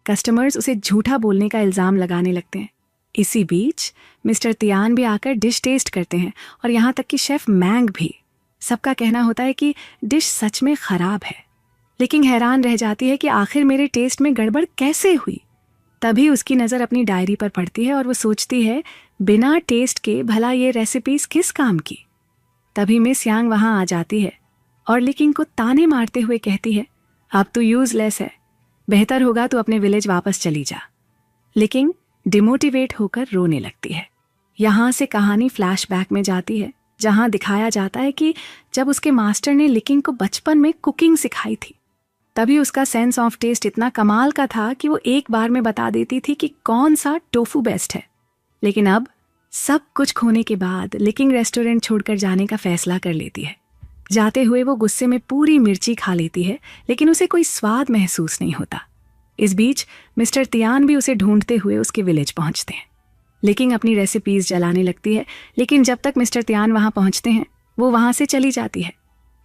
S1: कस्टमर्स उसे झूठा बोलने का इल्जाम लगाने लगते हैं। इसी बीच मिस्टर तियान भी आकर डिश टेस्ट करते हैं और यहाँ तक कि शेफ मैंग भी। सबका कहना होता है कि डिश सच में खराब है। लेकिन हैरान रह जाती है कि आखिर मेरे टेस्ट में गड़बड़ कैसे हुई। तभी उसकी नज़र अपनी डायरी पर पड़ती है और वो सोचती है, बिना टेस्ट के भला ये रेसिपीज किस काम की। तभी मिस यांग वहां आ जाती है और लिकिंग को ताने मारते हुए कहती है, अब तो यूजलेस है, बेहतर होगा तो अपने विलेज वापस चली जा। लिकिंग डिमोटिवेट होकर रोने लगती है। यहाँ से कहानी फ्लैशबैक में जाती है जहाँ दिखाया जाता है कि जब उसके मास्टर ने लिकिंग को बचपन में कुकिंग सिखाई थी, तभी उसका सेंस ऑफ टेस्ट इतना कमाल का था कि वो एक बार में बता देती थी कि कौन सा टोफू बेस्ट है। लेकिन अब सब कुछ खोने के बाद लिकिंग रेस्टोरेंट छोड़कर जाने का फैसला कर लेती है। जाते हुए वो गुस्से में पूरी मिर्ची खा लेती है, लेकिन उसे कोई स्वाद महसूस नहीं होता। इस बीच मिस्टर तियान भी उसे ढूंढते हुए उसके विलेज पहुंचते हैं। लिकिंग अपनी रेसिपीज जलाने लगती है, लेकिन जब तक मिस्टर तियान वहां पहुंचते हैं वो वहां से चली जाती है।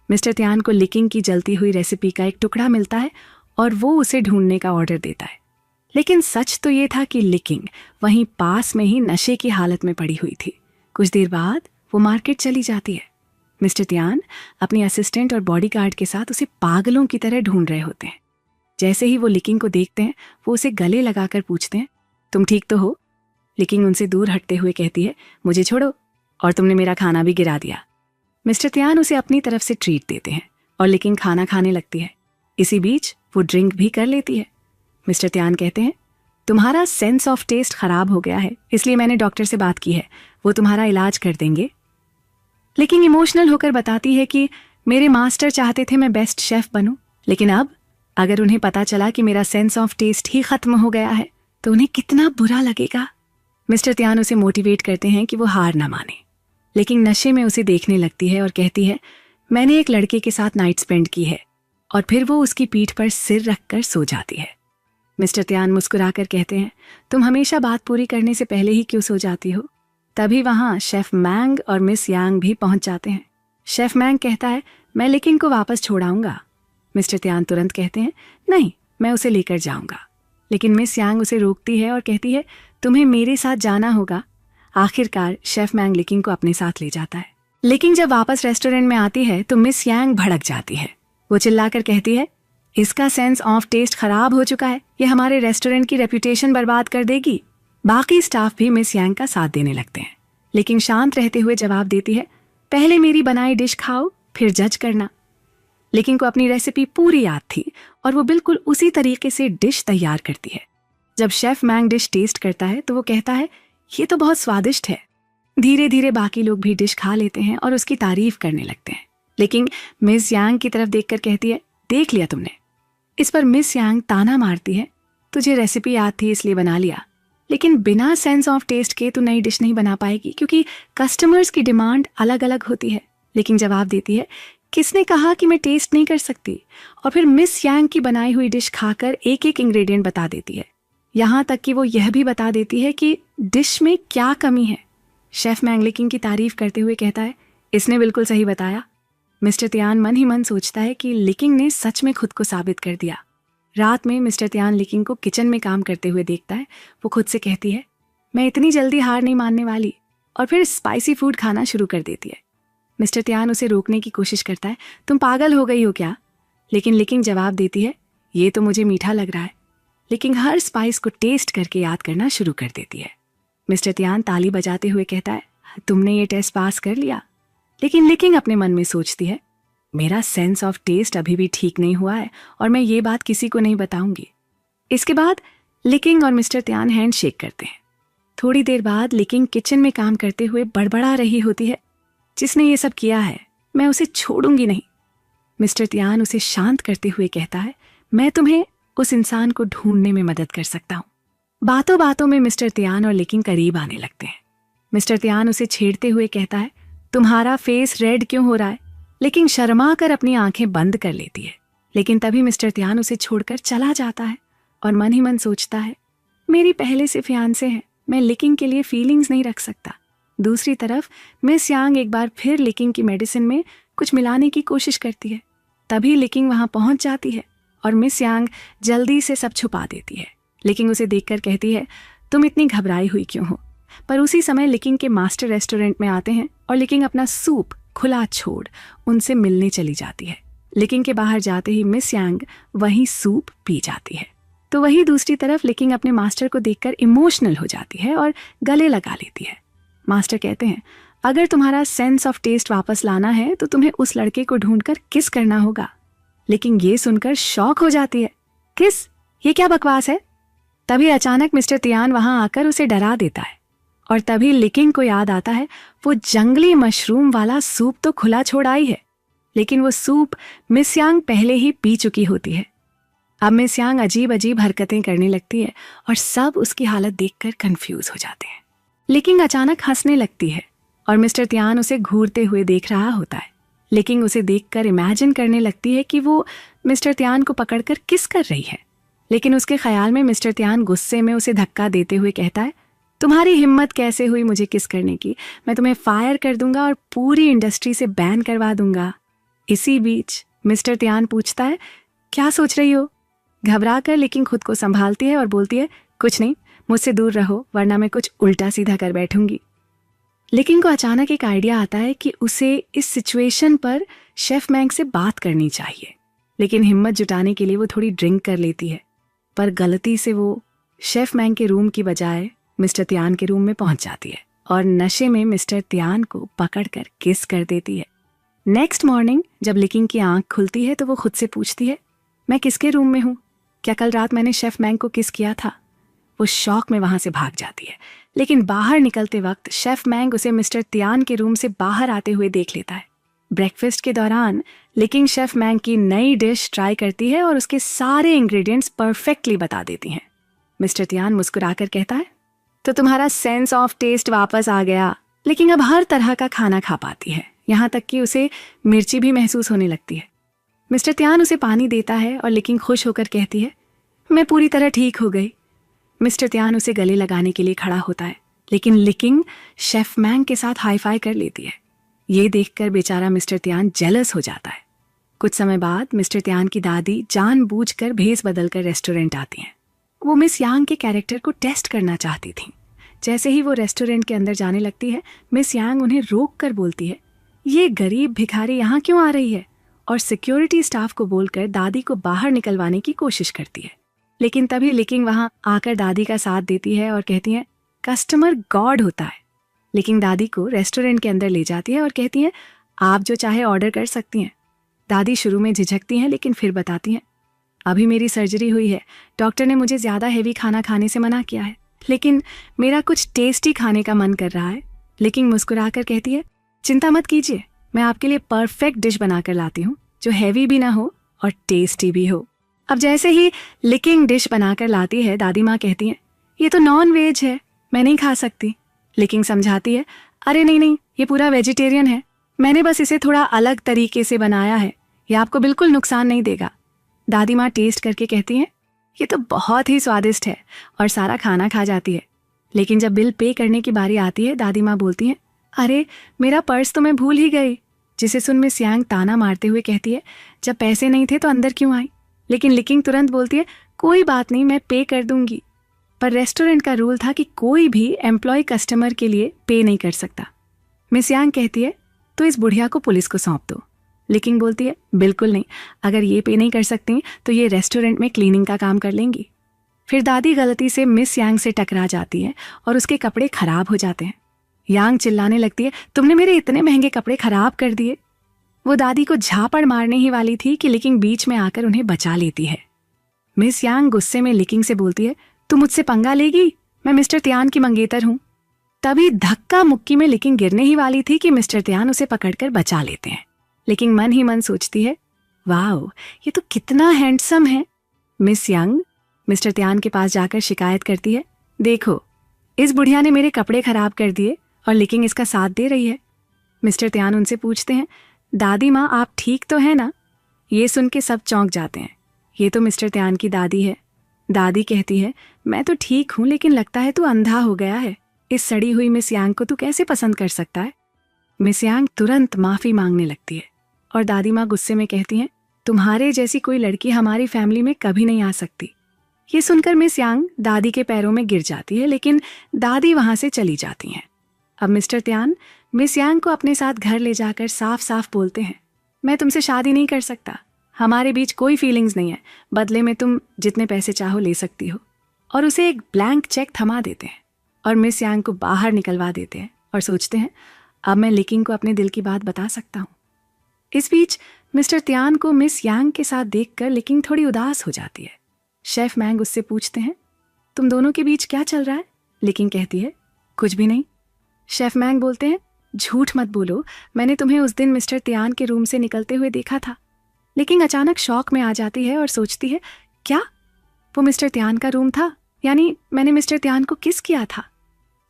S1: मिस्टर त्यान को लिकिंग की जलती हुई रेसिपी का एक टुकड़ा मिलता है और वो उसे ढूंढने का ऑर्डर देता है। लेकिन सच तो ये था कि लिकिंग वहीं पास में ही नशे की हालत में पड़ी हुई थी। कुछ देर बाद वो मार्केट चली जाती है। मिस्टर त्यान अपनी असिस्टेंट और बॉडीगार्ड के साथ उसे पागलों की तरह ढूंढ रहे होते हैं। जैसे ही वो लिकिंग को देखते हैं, वो उसे गले लगाकर पूछते हैं, तुम ठीक तो हो? लिकिंग उनसे दूर हटते हुए कहती है, मुझे छोड़ो, और तुमने मेरा खाना भी गिरा दिया। मिस्टर त्यान उसे अपनी तरफ से ट्रीट देते हैं और लिकिंग खाना खाने लगती है। इसी बीच वो ड्रिंक भी कर लेती है। मिस्टर त्यान कहते हैं, तुम्हारा सेंस ऑफ टेस्ट खराब हो गया है, इसलिए मैंने डॉक्टर से बात की है, वो तुम्हारा इलाज कर देंगे। लिकिंग इमोशनल होकर बताती है कि मेरे मास्टर चाहते थे मैं बेस्ट शेफ बनूं, लेकिन अब अगर उन्हें पता चला कि मेरा सेंस ऑफ टेस्ट ही खत्म हो गया है तो उन्हें कितना बुरा लगेगा। मिस्टर त्यान उसे मोटिवेट करते हैं कि वो हार ना माने, लेकिन नशे में उसे देखने लगती है और कहती है, मैंने एक लड़के के साथ नाइट स्पेंड की है, और फिर वो उसकी पीठ पर सिर रखकर सो जाती है। मिस्टर त्यान मुस्कुराकर कहते हैं, तुम हमेशा बात पूरी करने से पहले ही क्यों सो जाती हो? तभी वहां शेफ मैंग और मिस यांग भी पहुंच जाते हैं। शेफ मैंग कहता है, मैं लिकिंग को वापस छोड़ाऊंगा। मिस्टर त्यान तुरंत कहते हैं, नहीं, मैं उसे लेकर जाऊंगा। लेकिन मिस यांग उसे रोकती है और कहती है, तुम्हें मेरे साथ जाना होगा। आखिरकार शेफ मैंग लिकिंग को अपने साथ ले जाता है। लिकिंग जब वापस रेस्टोरेंट में आती है तो मिस यांग भड़क जाती है। वो चिल्लाकर कहती है, इसका सेंस ऑफ टेस्ट खराब हो चुका है, ये हमारे रेस्टोरेंट की रेपुटेशन बर्बाद कर देगी। बाकी स्टाफ भी मिस यांग का साथ देने लगते हैं, लेकिन शांत रहते हुए जवाब देती है, पहले मेरी बनाई डिश खाओ, फिर जज करना। लिकिंग को अपनी रेसिपी पूरी याद थी और वो बिल्कुल उसी तरीके से डिश तैयार करती है। जब शेफ मैंग डिश टेस्ट करता है तो वो कहता है, ये तो बहुत स्वादिष्ट है। धीरे धीरे बाकी लोग भी डिश खा लेते हैं और उसकी तारीफ करने लगते हैं। लेकिन मिस यांग की तरफ देखकर कहती है, देख लिया तुमने? इस पर मिस यांग ताना मारती है, तुझे रेसिपी याद थी इसलिए बना लिया, लेकिन बिना सेंस ऑफ टेस्ट के तू नई डिश नहीं बना पाएगी, क्योंकि कस्टमर्स की डिमांड अलग अलग होती है। लेकिन जवाब देती है, किसने कहा कि मैं टेस्ट नहीं कर सकती? और फिर मिस यांग की बनाई हुई डिश खाकर एक एक इंग्रेडिएंट बता देती है, यहाँ तक कि वो यह भी बता देती है कि डिश में क्या कमी है। शेफ मैंग लिकिंग की तारीफ करते हुए कहता है, इसने बिल्कुल सही बताया। मिस्टर त्यान मन ही मन सोचता है कि लिकिंग ने सच में खुद को साबित कर दिया। रात में मिस्टर त्यान लिकिंग को किचन में काम करते हुए देखता है। वो खुद से कहती है, मैं इतनी जल्दी हार नहीं मानने वाली, और फिर स्पाइसी फूड खाना शुरू कर देती है। मिस्टर त्यान उसे रोकने की कोशिश करता है, तुम पागल हो गई हो क्या? लेकिन लिकिंग जवाब देती है, ये तो मुझे मीठा लग रहा है। लिकिंग हर स्पाइस को टेस्ट करके याद करना शुरू कर देती है। मिस्टर त्यान ताली बजाते हुए कहता है, तुमने ये टेस्ट पास कर लिया। लेकिन लिकिंग अपने मन में सोचती है, मेरा सेंस ऑफ टेस्ट अभी भी ठीक नहीं हुआ है और मैं ये बात किसी को नहीं बताऊंगी। इसके बाद लिकिंग और मिस्टर त्यान हैंड शेक करते हैं। थोड़ी देर बाद लिकिंग किचन में काम करते हुए बड़बड़ा रही होती है, जिसने ये सब किया है मैं उसे छोड़ूंगी नहीं। मिस्टर त्यान उसे शांत करते हुए कहता है, मैं तुम्हें उस इंसान को ढूंढने में मदद कर सकता हूँ। बातों बातों में मिस्टर त्यान और लिकिंग करीब आने लगते हैं। मिस्टर त्यान उसे छेड़ते हुए कहता है, तुम्हारा फेस रेड क्यों हो रहा है? लिकिंग शर्मा कर अपनी आंखें बंद कर लेती है। लेकिन तभी मिस्टर त्यान उसे छोड़कर चला जाता है और मन ही मन सोचता है, मेरी पहले से फियांसे हैं, मैं लिकिंग के लिए फीलिंग्स नहीं रख सकता। दूसरी तरफ मिस यांग एक बार फिर लिकिंग की मेडिसिन में कुछ मिलाने की कोशिश करती है। तभी लिकिंग वहां पहुंच जाती है और मिस यांग जल्दी से सब छुपा देती है। लिकिंग उसे देखकर कहती है, तुम इतनी घबराई हुई क्यों हो? पर उसी समय लिकिंग के मास्टर रेस्टोरेंट में आते हैं और लिकिंग अपना सूप खुला छोड़ उनसे मिलने चली जाती है। लिकिंग के बाहर जाते ही मिस यांग वही सूप पी जाती है। तो वही दूसरी तरफ लिकिंग अपने मास्टर को देखकर इमोशनल हो जाती है और गले लगा लेती है। मास्टर कहते हैं, अगर तुम्हारा सेंस ऑफ टेस्ट वापस लाना है तो तुम्हें उस लड़के को ढूंढकर किस करना होगा। लेकिन ये सुनकर शॉक हो जाती है, किस? ये क्या बकवास है? तभी अचानक मिस्टर त्यान वहां आकर उसे डरा देता है और तभी लिकिंग को याद आता है, वो जंगली मशरूम वाला सूप तो खुला छोड़ आई है, लेकिन वो सूप मिस यांग पहले ही पी चुकी होती है। अब मिस यांग अजीब अजीब हरकतें करने लगती है और सब उसकी हालत देखकर कंफ्यूज हो जाते हैं। लिकिंग अचानक हंसने लगती है और मिस्टर त्यान उसे घूरते हुए देख रहा होता है। लिकिंग उसे देखकर इमेजिन करने लगती है कि वो मिस्टर त्यान को पकड़कर किस कर रही है। लेकिन उसके ख्याल में मिस्टर त्यान गुस्से में उसे धक्का देते हुए कहता है, तुम्हारी हिम्मत कैसे हुई मुझे किस करने की? मैं तुम्हें फायर कर दूंगा और पूरी इंडस्ट्री से बैन करवा दूंगा। इसी बीच मिस्टर त्यान पूछता है, क्या सोच रही हो? घबरा कर लिकिंग खुद को संभालती है और बोलती है, कुछ नहीं, मुझसे दूर रहो वरना मैं कुछ उल्टा सीधा कर बैठूंगी। लिकिंग को अचानक एक आइडिया आता है कि उसे इस सिचुएशन पर शेफ मैंग से बात करनी चाहिए, लेकिन हिम्मत जुटाने के लिए वो थोड़ी ड्रिंक कर लेती है। पर गलती से वो शेफ मैंग के रूम की बजाय मिस्टर त्यान के रूम में पहुंच जाती है और नशे में मिस्टर त्यान को पकड़कर किस कर देती है। नेक्स्ट मॉर्निंग जब लिकिंग की आंख खुलती है तो वो खुद से पूछती है, मैं किसके रूम में हूँ? क्या कल रात मैंने शेफ मैंग को किस किया था? वो शौक में वहां से भाग जाती है, लेकिन बाहर निकलते वक्त शेफ मैंग उसे मिस्टर त्यान के रूम से बाहर आते हुए देख लेता है। ब्रेकफास्ट के दौरान लिकिंग शेफ मैंग की नई डिश ट्राई करती है और उसके सारे इंग्रेडिएंट्स परफेक्टली बता देती हैं। मिस्टर त्यान मुस्कुराकर कहता है, तो तुम्हारा सेंस ऑफ टेस्ट वापस आ गया। लेकिन अब हर तरह का खाना खा पाती है, यहाँ तक कि उसे मिर्ची भी महसूस होने लगती है। मिस्टर त्यान उसे पानी देता है और लिकिंग खुश होकर कहती है, मैं पूरी तरह ठीक हो गई। मिस्टर त्यान उसे गले लगाने के लिए खड़ा होता है, लेकिन लिकिंग शेफ मैंग के साथ हाई फाई कर लेती है। ये देखकर बेचारा मिस्टर त्यान जेलस हो जाता है। कुछ समय बाद मिस्टर त्यान की दादी जानबूझकर भेस बदलकर रेस्टोरेंट आती हैं। वो मिस यांग के कैरेक्टर को टेस्ट करना चाहती थीं। जैसे ही वो रेस्टोरेंट के अंदर जाने लगती है, मिस यांग उन्हें रोक कर बोलती है, ये गरीब भिखारी यहाँ क्यों आ रही है? और सिक्योरिटी स्टाफ को बोलकर दादी को बाहर निकलवाने की कोशिश करती है। लेकिन तभी लिकिंग वहां आकर दादी का साथ देती है और कहती है, कस्टमर गॉड होता है। लिकिंग दादी को रेस्टोरेंट के अंदर ले जाती है और कहती है, आप जो चाहे ऑर्डर कर सकती हैं। दादी शुरू में झिझकती हैं, लेकिन फिर बताती हैं, अभी मेरी सर्जरी हुई है, डॉक्टर ने मुझे ज़्यादा हेवी खाना खाने से मना किया है, लेकिन मेरा कुछ टेस्टी खाने का मन कर रहा है। लिकिंग मुस्कुराकर कहती है, चिंता मत कीजिए, मैं आपके लिए परफेक्ट डिश बनाकर लाती हूँ जो हैवी भी ना हो और टेस्टी भी हो। अब जैसे ही लिकिंग डिश बनाकर लाती है, दादी माँ कहती हैं, ये तो नॉन वेज है, मैं नहीं खा सकती। लिकिंग समझाती है, अरे नहीं नहीं, ये पूरा वेजिटेरियन है, मैंने बस इसे थोड़ा अलग तरीके से बनाया है, ये आपको बिल्कुल नुकसान नहीं देगा। दादी माँ टेस्ट करके कहती हैं, ये तो बहुत ही स्वादिष्ट है, और सारा खाना खा जाती है। लेकिन जब बिल पे करने की बारी आती है, दादी माँ बोलती हैं, अरे मेरा पर्स तो मैं भूल ही गई। जिसे सुन मिस यांग ताना मारते हुए कहती है, जब पैसे नहीं थे तो अंदर क्यों आई? लेकिन लिकिंग तुरंत बोलती है, कोई बात नहीं, मैं पे कर दूंगी। पर रेस्टोरेंट का रूल था कि कोई भी एम्प्लॉय कस्टमर के लिए पे नहीं कर सकता। मिस यांग कहती है, तो इस बुढ़िया को पुलिस को सौंप दो। लिकिंग बोलती है, बिल्कुल नहीं, अगर ये पे नहीं कर सकती तो ये रेस्टोरेंट में क्लीनिंग का काम कर लेंगी। फिर दादी गलती से मिस यांग से टकरा जाती है और उसके कपड़े खराब हो जाते हैं। यांग चिल्लाने लगती है, तुमने मेरे इतने महंगे कपड़े खराब कर दिए। वो दादी को झापड़ मारने ही वाली थी कि लिकिंग बीच में आकर उन्हें बचा लेती है। मिस यांग गुस्से में लिकिंग से बोलती है, तू मुझसे पंगा लेगी? मैं मिस्टर त्यान की मंगेतर हूं। तभी धक्का मुक्की में लिकिंग गिरने ही वाली थी कि मिस्टर त्यान उसे पकड़कर बचा लेते हैं। लेकिन मन ही मन सोचती है, वाओ, ये तो कितना हैंडसम है। मिस यांग मिस्टर त्यान के पास जाकर शिकायत करती है, देखो, इस बुढ़िया ने मेरे कपड़े खराब कर दिए और लिकिंग इसका साथ दे रही है। मिस्टर त्यान उनसे पूछते हैं, दादी माँ आप ठीक तो है ना? ये सुन के सब चौंक जाते हैं। ये तो मिस्टर त्यान की दादी है। दादी कहती है, मैं तो ठीक हूँ, लेकिन लगता है तू अंधा हो गया है। इस सड़ी हुई मिस यांग को तू कैसे पसंद कर सकता है? मिस यांग तुरंत माफी मांगने लगती है और दादी माँ गुस्से में कहती हैं, तुम्हारे जैसी कोई लड़की हमारी फैमिली में कभी नहीं आ सकती। ये सुनकर मिस यांग दादी के पैरों में गिर जाती है, लेकिन दादी वहां से चली जाती हैं। अब मिस्टर त्यान मिस यांग को अपने साथ घर ले जाकर साफ साफ बोलते हैं, मैं तुमसे शादी नहीं कर सकता, हमारे बीच कोई फीलिंग्स नहीं है, बदले में तुम जितने पैसे चाहो ले सकती हो। और उसे एक ब्लैंक चेक थमा देते हैं और मिस यांग को बाहर निकलवा देते हैं और सोचते हैं, अब मैं लिकिंग को अपने दिल की बात बता सकता हूँ। इस बीच मिस्टर त्यान को मिस यांग के साथ देखकर लिकिंग थोड़ी उदास हो जाती है। शेफ मैंग उससे पूछते हैं, तुम दोनों के बीच क्या चल रहा है? लिकिंग कहती है, कुछ भी नहीं। शेफ मैंग बोलते हैं, झूठ मत बोलो, मैंने तुम्हें उस दिन मिस्टर त्यान के रूम से निकलते हुए देखा था। लिकिंग अचानक शॉक में आ जाती है और सोचती है, क्या वो मिस्टर त्यान का रूम था? यानी मैंने मिस्टर त्यान को किस किया था?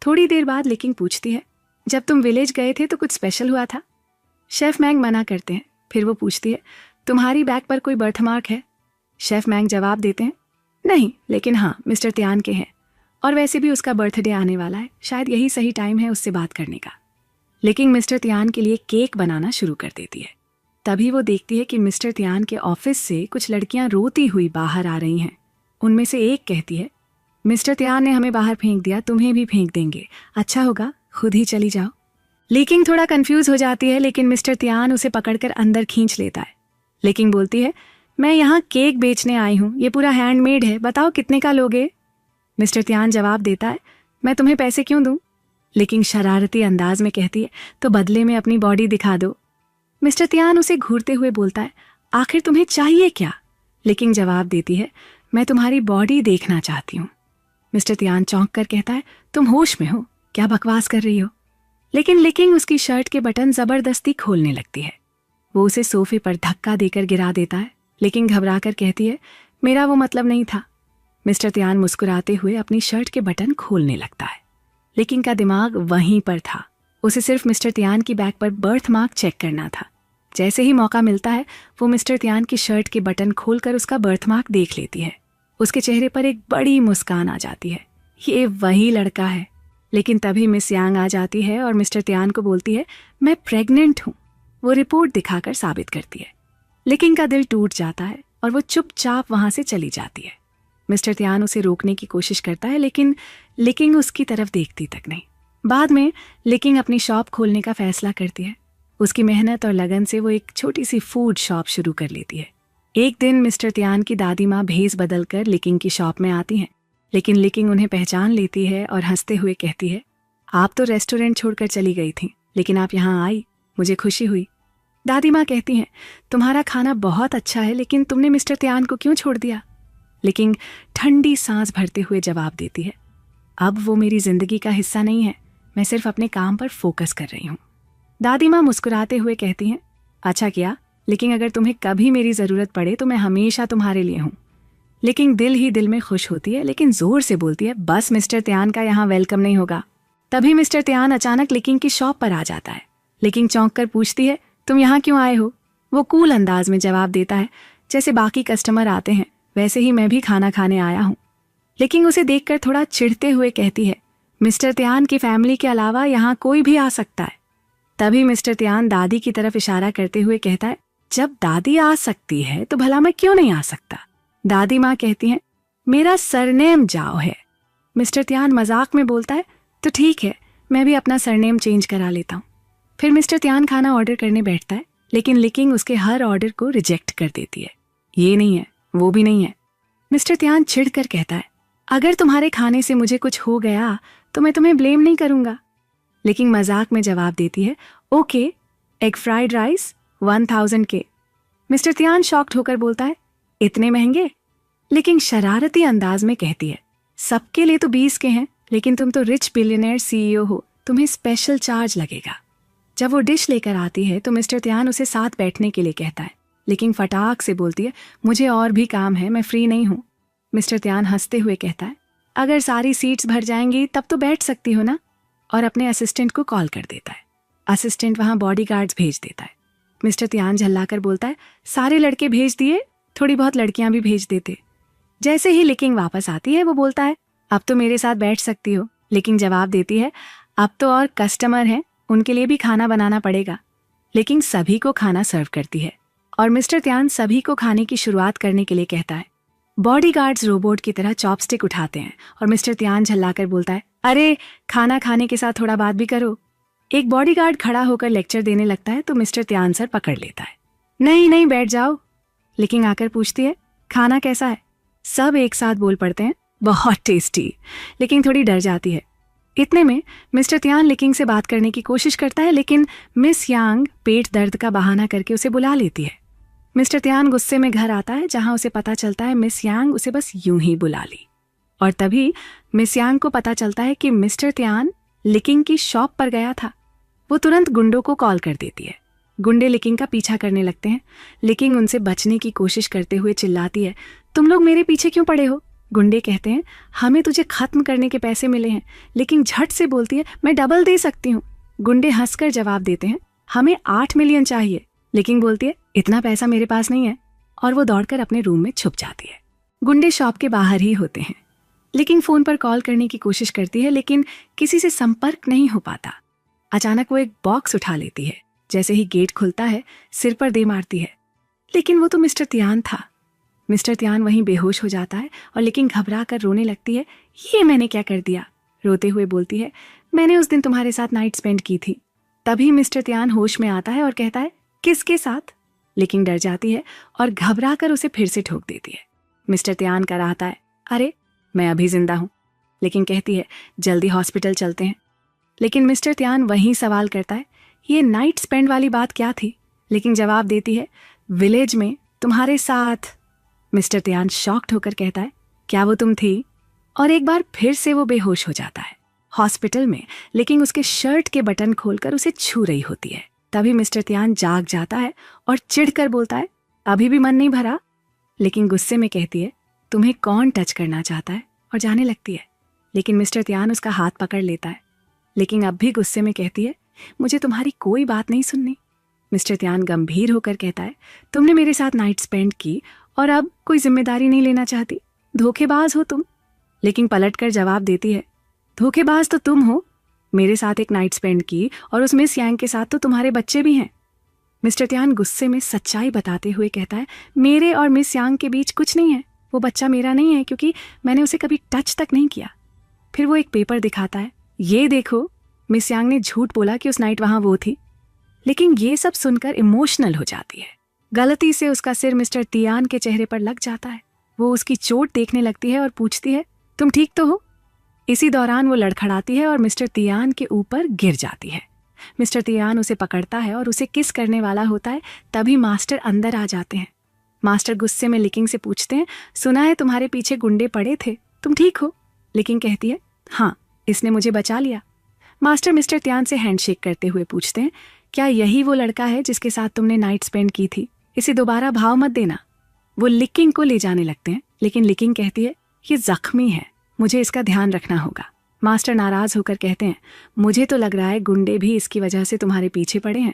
S1: थोड़ी देर बाद लिकिंग पूछती है, जब तुम विलेज गए थे तो कुछ स्पेशल हुआ था? शेफ मैंग मना करते हैं। फिर वो पूछती है, तुम्हारी बैग पर कोई बर्थमार्क है? शेफ मैंग जवाब देते हैं, नहीं, लेकिन हाँ, मिस्टर त्यान के हैं, और वैसे भी उसका बर्थडे आने वाला है, शायद यही सही टाइम है उससे बात करने का। लेकिन मिस्टर त्यान के लिए केक बनाना शुरू कर देती है। तभी वो देखती है कि मिस्टर त्यान के ऑफिस से कुछ लड़कियां रोती हुई बाहर आ रही हैं। उनमें से एक कहती है, मिस्टर त्यान ने हमें बाहर फेंक दिया, तुम्हें भी फेंक देंगे, अच्छा होगा खुद ही चली जाओ। लिकिंग थोड़ा कंफ्यूज हो जाती है, लेकिन मिस्टर त्यान उसे पकड़कर अंदर खींच लेता है। लिकिंग बोलती है, मैं यहाँ केक बेचने आई हूँ, ये पूरा हैंडमेड है, बताओ कितने का लोगे। मिस्टर त्यान जवाब देता है, मैं तुम्हें पैसे क्यों दूं? लिकिंग शरारती अंदाज में कहती है, तो बदले में अपनी बॉडी दिखा दो। मिस्टर त्यान उसे घूरते हुए बोलता है, आखिर तुम्हें चाहिए क्या? लिकिंग जवाब देती है, मैं तुम्हारी बॉडी देखना चाहती हूँ। मिस्टर त्यान चौंक कर कहता है, तुम होश में हो, क्या बकवास कर रही हो? लेकिन लिकिंग उसकी शर्ट के बटन जबरदस्ती खोलने लगती है। वो उसे सोफे पर धक्का देकर गिरा देता है। लिकिंग घबरा कर कहती है, मेरा वो मतलब नहीं था। मिस्टर त्यान मुस्कुराते हुए अपनी शर्ट के बटन खोलने लगता है। लिकिंग का दिमाग वहीं पर था, उसे सिर्फ मिस्टर त्यान की बैग पर बर्थ मार्क चेक करना था। जैसे ही मौका मिलता है वो मिस्टर त्यान की शर्ट के बटन खोलकर उसका बर्थ मार्क देख लेती है। उसके चेहरे पर एक बड़ी मुस्कान आ जाती है, ये वही लड़का है। लेकिन तभी मिस यांग आ जाती है और मिस्टर त्यान को बोलती है, मैं प्रेग्नेंट हूँ। वो रिपोर्ट दिखाकर साबित करती है। लिकिंग का दिल टूट जाता है और वो चुपचाप वहां से चली जाती है। मिस्टर त्यान उसे रोकने की कोशिश करता है, लेकिन लिकिंग उसकी तरफ देखती तक नहीं। बाद में लिकिंग अपनी शॉप खोलने का फैसला करती है। उसकी मेहनत और लगन से वो एक छोटी सी फूड शॉप शुरू कर लेती है। एक दिन मिस्टर त्यान की दादी माँ भेस बदलकर लिकिंग की शॉप में आती हैं, लेकिन लिकिंग उन्हें पहचान लेती है और हंसते हुए कहती है, आप तो रेस्टोरेंट छोड़कर चली गई थी, लेकिन आप यहाँ आई, मुझे खुशी हुई। दादी माँ कहती हैं, तुम्हारा खाना बहुत अच्छा है, लेकिन तुमने मिस्टर त्यान को क्यों छोड़ दिया? लिकिंग ठंडी सांस भरते हुए जवाब देती है, अब वो मेरी जिंदगी का हिस्सा नहीं है, मैं सिर्फ अपने काम पर फोकस कर रही हूँ। दादी माँ मुस्कुराते हुए कहती हैं, अच्छा किया, लेकिन अगर तुम्हें कभी मेरी ज़रूरत पड़े तो मैं हमेशा तुम्हारे लिए हूँ। लेकिन दिल ही दिल में खुश होती है, लेकिन जोर से बोलती है, बस मिस्टर त्यान का यहाँ वेलकम नहीं होगा। तभी मिस्टर त्यान अचानक लिकिंग की शॉप पर आ जाता है। लिकिंग चौंक कर पूछती है, तुम यहाँ क्यों आए हो? वो कूल अंदाज में जवाब देता है, जैसे बाकी कस्टमर आते हैं वैसे ही मैं भी खाना खाने आया हूँ। लिकिंग उसे देखकर थोड़ा चिढ़ते हुए कहती है, मिस्टर त्यान की फैमिली के अलावा यहाँ कोई भी आ सकता है। तभी मिस्टर त्यान दादी की तरफ इशारा करते हुए कहता है, जब दादी आ सकती है तो भला मैं क्यों नहीं आ सकता? दादी माँ कहती हैं, मेरा सरनेम जाओ है। मिस्टर त्यान मजाक में बोलता है, तो ठीक है, मैं भी अपना सरनेम चेंज करा लेता हूँ। फिर मिस्टर त्यान खाना ऑर्डर करने बैठता है, लेकिन लिकिंग उसके हर ऑर्डर को रिजेक्ट कर देती है। ये नहीं है, वो भी नहीं है। मिस्टर त्यान चिढ़कर कहता है, अगर तुम्हारे खाने से मुझे कुछ हो गया तो मैं तुम्हें ब्लेम नहीं करूंगा। लेकिन मजाक में जवाब देती है, ओके, एग फ्राइड राइस 1000 के। मिस्टर त्यान शॉक्ड होकर बोलता है, इतने महंगे? लेकिन शरारती अंदाज में कहती है, सबके लिए तो 20 के हैं, लेकिन तुम तो रिच बिलियनर सीईओ हो, तुम्हें स्पेशल चार्ज लगेगा। जब वो डिश लेकर आती है तो मिस्टर त्यान उसे साथ बैठने के लिए कहता है, लेकिन फटाक से बोलती है, मुझे और भी काम है, मैं फ्री नहीं हूँ। मिस्टर त्यान हंसते हुए कहता है, अगर सारी सीट्स भर जाएंगी तब तो बैठ सकती हो ना, और अपने असिस्टेंट को कॉल कर देता है। असिस्टेंट वहां बॉडीगार्ड्स भेज देता है। मिस्टर त्यान झल्लाकर बोलता है, सारे लड़के भेज दिए, थोड़ी बहुत लड़कियां भी भेज देते। जैसे ही लिकिंग वापस आती है वो बोलता है, अब तो मेरे साथ बैठ सकती हो। लिकिंग जवाब देती है, अब तो और कस्टमर हैं, उनके लिए भी खाना बनाना पड़ेगा। लिकिंग सभी को खाना सर्व करती है और मिस्टर त्यान सभी को खाने की शुरुआत करने के लिए कहता है। बॉडीगार्ड्स रोबोट की तरह चॉपस्टिक उठाते हैं और मिस्टर त्यान झल्लाकर बोलता है, अरे खाना खाने के साथ थोड़ा बात भी करो। एक बॉडीगार्ड खड़ा होकर लेक्चर देने लगता है तो मिस्टर त्यान सर पकड़ लेता है। नहीं नहीं, बैठ जाओ। लिकिंग आकर पूछती है, खाना कैसा है? सब एक साथ बोल पड़ते हैं, बहुत टेस्टी। लिकिंग थोड़ी डर जाती है। इतने में मिस्टर त्यान लिकिंग से बात करने की कोशिश करता है, लेकिन मिस यांग पेट दर्द का बहाना करके उसे बुला लेती है। मिस्टर त्यान गुस्से में घर आता है, जहां उसे पता चलता है मिस यांग उसे बस यूं ही बुला ली। और तभी मिस यांग को पता चलता है कि मिस्टर त्यान लिकिंग की शॉप पर गया था। वो तुरंत गुंडों को कॉल कर देती है। गुंडे लिकिंग का पीछा करने लगते हैं। लिकिंग उनसे बचने की कोशिश करते हुए चिल्लाती है, तुम लोग मेरे पीछे क्यों पड़े हो? गुंडे कहते हैं, हमें तुझे खत्म करने के पैसे मिले हैं। लेकिन झट से बोलती है, मैं डबल दे सकती हूँ। गुंडे हंसकर जवाब देते हैं, हमें 8 मिलियन चाहिए। लेकिन बोलती है, इतना पैसा मेरे पास नहीं है, और वो दौड़कर अपने रूम में छुप जाती है। गुंडे शॉप के बाहर ही होते हैं। लिकिंग फोन पर कॉल करने की कोशिश करती है, लेकिन किसी से संपर्क नहीं हो पाता। अचानक वो एक बॉक्स उठा लेती है। जैसे ही गेट खुलता है सिर पर दे मारती है। लेकिन वो तो मिस्टर तियान था। मिस्टर तियान वहीं बेहोश हो जाता है और लेकिन घबरा कर रोने लगती है। ये मैंने क्या कर दिया? रोते हुए बोलती है, मैंने उस दिन तुम्हारे साथ नाइट स्पेंड की थी। तभी मिस्टर तियान होश में आता है और कहता है, किसके साथ? लेकिन डर जाती है और घबरा कर उसे फिर से ठोक देती है। मिस्टर तियान कराहता है, अरे मैं अभी जिंदा हूं। लेकिन कहती है, जल्दी हॉस्पिटल चलते हैं। लेकिन मिस्टर तियान वहीं सवाल करता है, ये नाइट स्पेंड वाली बात क्या थी? लेकिन जवाब देती है, विलेज में तुम्हारे साथ। मिस्टर तियान शॉक्ड होकर कहता है, क्या वो तुम थी? और एक बार फिर से वो बेहोश हो जाता है हॉस्पिटल में। लेकिन उसके शर्ट के बटन खोलकर उसे छू रही होती है। तभी मिस्टर तियान जाग जाता है और चिढ़कर बोलता है, अभी भी मन नहीं भरा? लेकिन गुस्से में कहती है, तुम्हें कौन टच करना चाहता है? और जाने लगती है। लेकिन मिस्टर तियान उसका हाथ पकड़ लेता है। लेकिन अब भी गुस्से में कहती है, मुझे तुम्हारी कोई बात नहीं सुननी। मिस्टर तियान गंभीर होकर कहता है, तुमने मेरे साथ नाइट स्पेंड की और अब कोई जिम्मेदारी नहीं लेना चाहती। धोखेबाज हो तुम। लेकिन पलटकर जवाब देती है, धोखेबाज तो तुम हो। मेरे साथ एक नाइट स्पेंड की और उस मिस यांग के साथ तो तुम्हारे बच्चे भी हैं। मिस्टर तियान गुस्से में सच्चाई बताते हुए कहता है, मेरे और मिस यांग के बीच कुछ नहीं है। वो बच्चा मेरा नहीं है क्योंकि मैंने उसे कभी टच तक नहीं किया। फिर वो एक पेपर दिखाता है, ये देखो, मिस यांग ने झूठ बोला कि उस नाइट वहां वो थी। लेकिन ये सब सुनकर इमोशनल हो जाती है। गलती से उसका सिर मिस्टर तियान के चेहरे पर लग जाता है। वो उसकी चोट देखने लगती है और पूछती है, तुम ठीक तो हो? इसी दौरान वो लड़खड़ाती है और मिस्टर तियान के ऊपर गिर जाती है। मिस्टर तियान उसे पकड़ता है और उसे किस करने वाला होता है। तभी मास्टर अंदर आ जाते हैं। मास्टर गुस्से में लिकिंग से पूछते हैं, सुना है तुम्हारे पीछे गुंडे पड़े थे, तुम ठीक हो? लिकिंग कहती है, हाँ, इसने मुझे बचा लिया। मास्टर मिस्टर तियान से हैंडशेक करते हुए पूछते हैं, क्या यही वो लड़का है जिसके साथ तुमने नाइट स्पेंड की थी? इसे दोबारा भाव मत देना। वो लिकिंग को ले जाने लगते हैं। लेकिन लिकिंग कहती है, ये जख्मी है, मुझे इसका ध्यान रखना होगा। मास्टर नाराज होकर कहते हैं, मुझे तो लग रहा है गुंडे भी इसकी वजह से तुम्हारे पीछे पड़े हैं।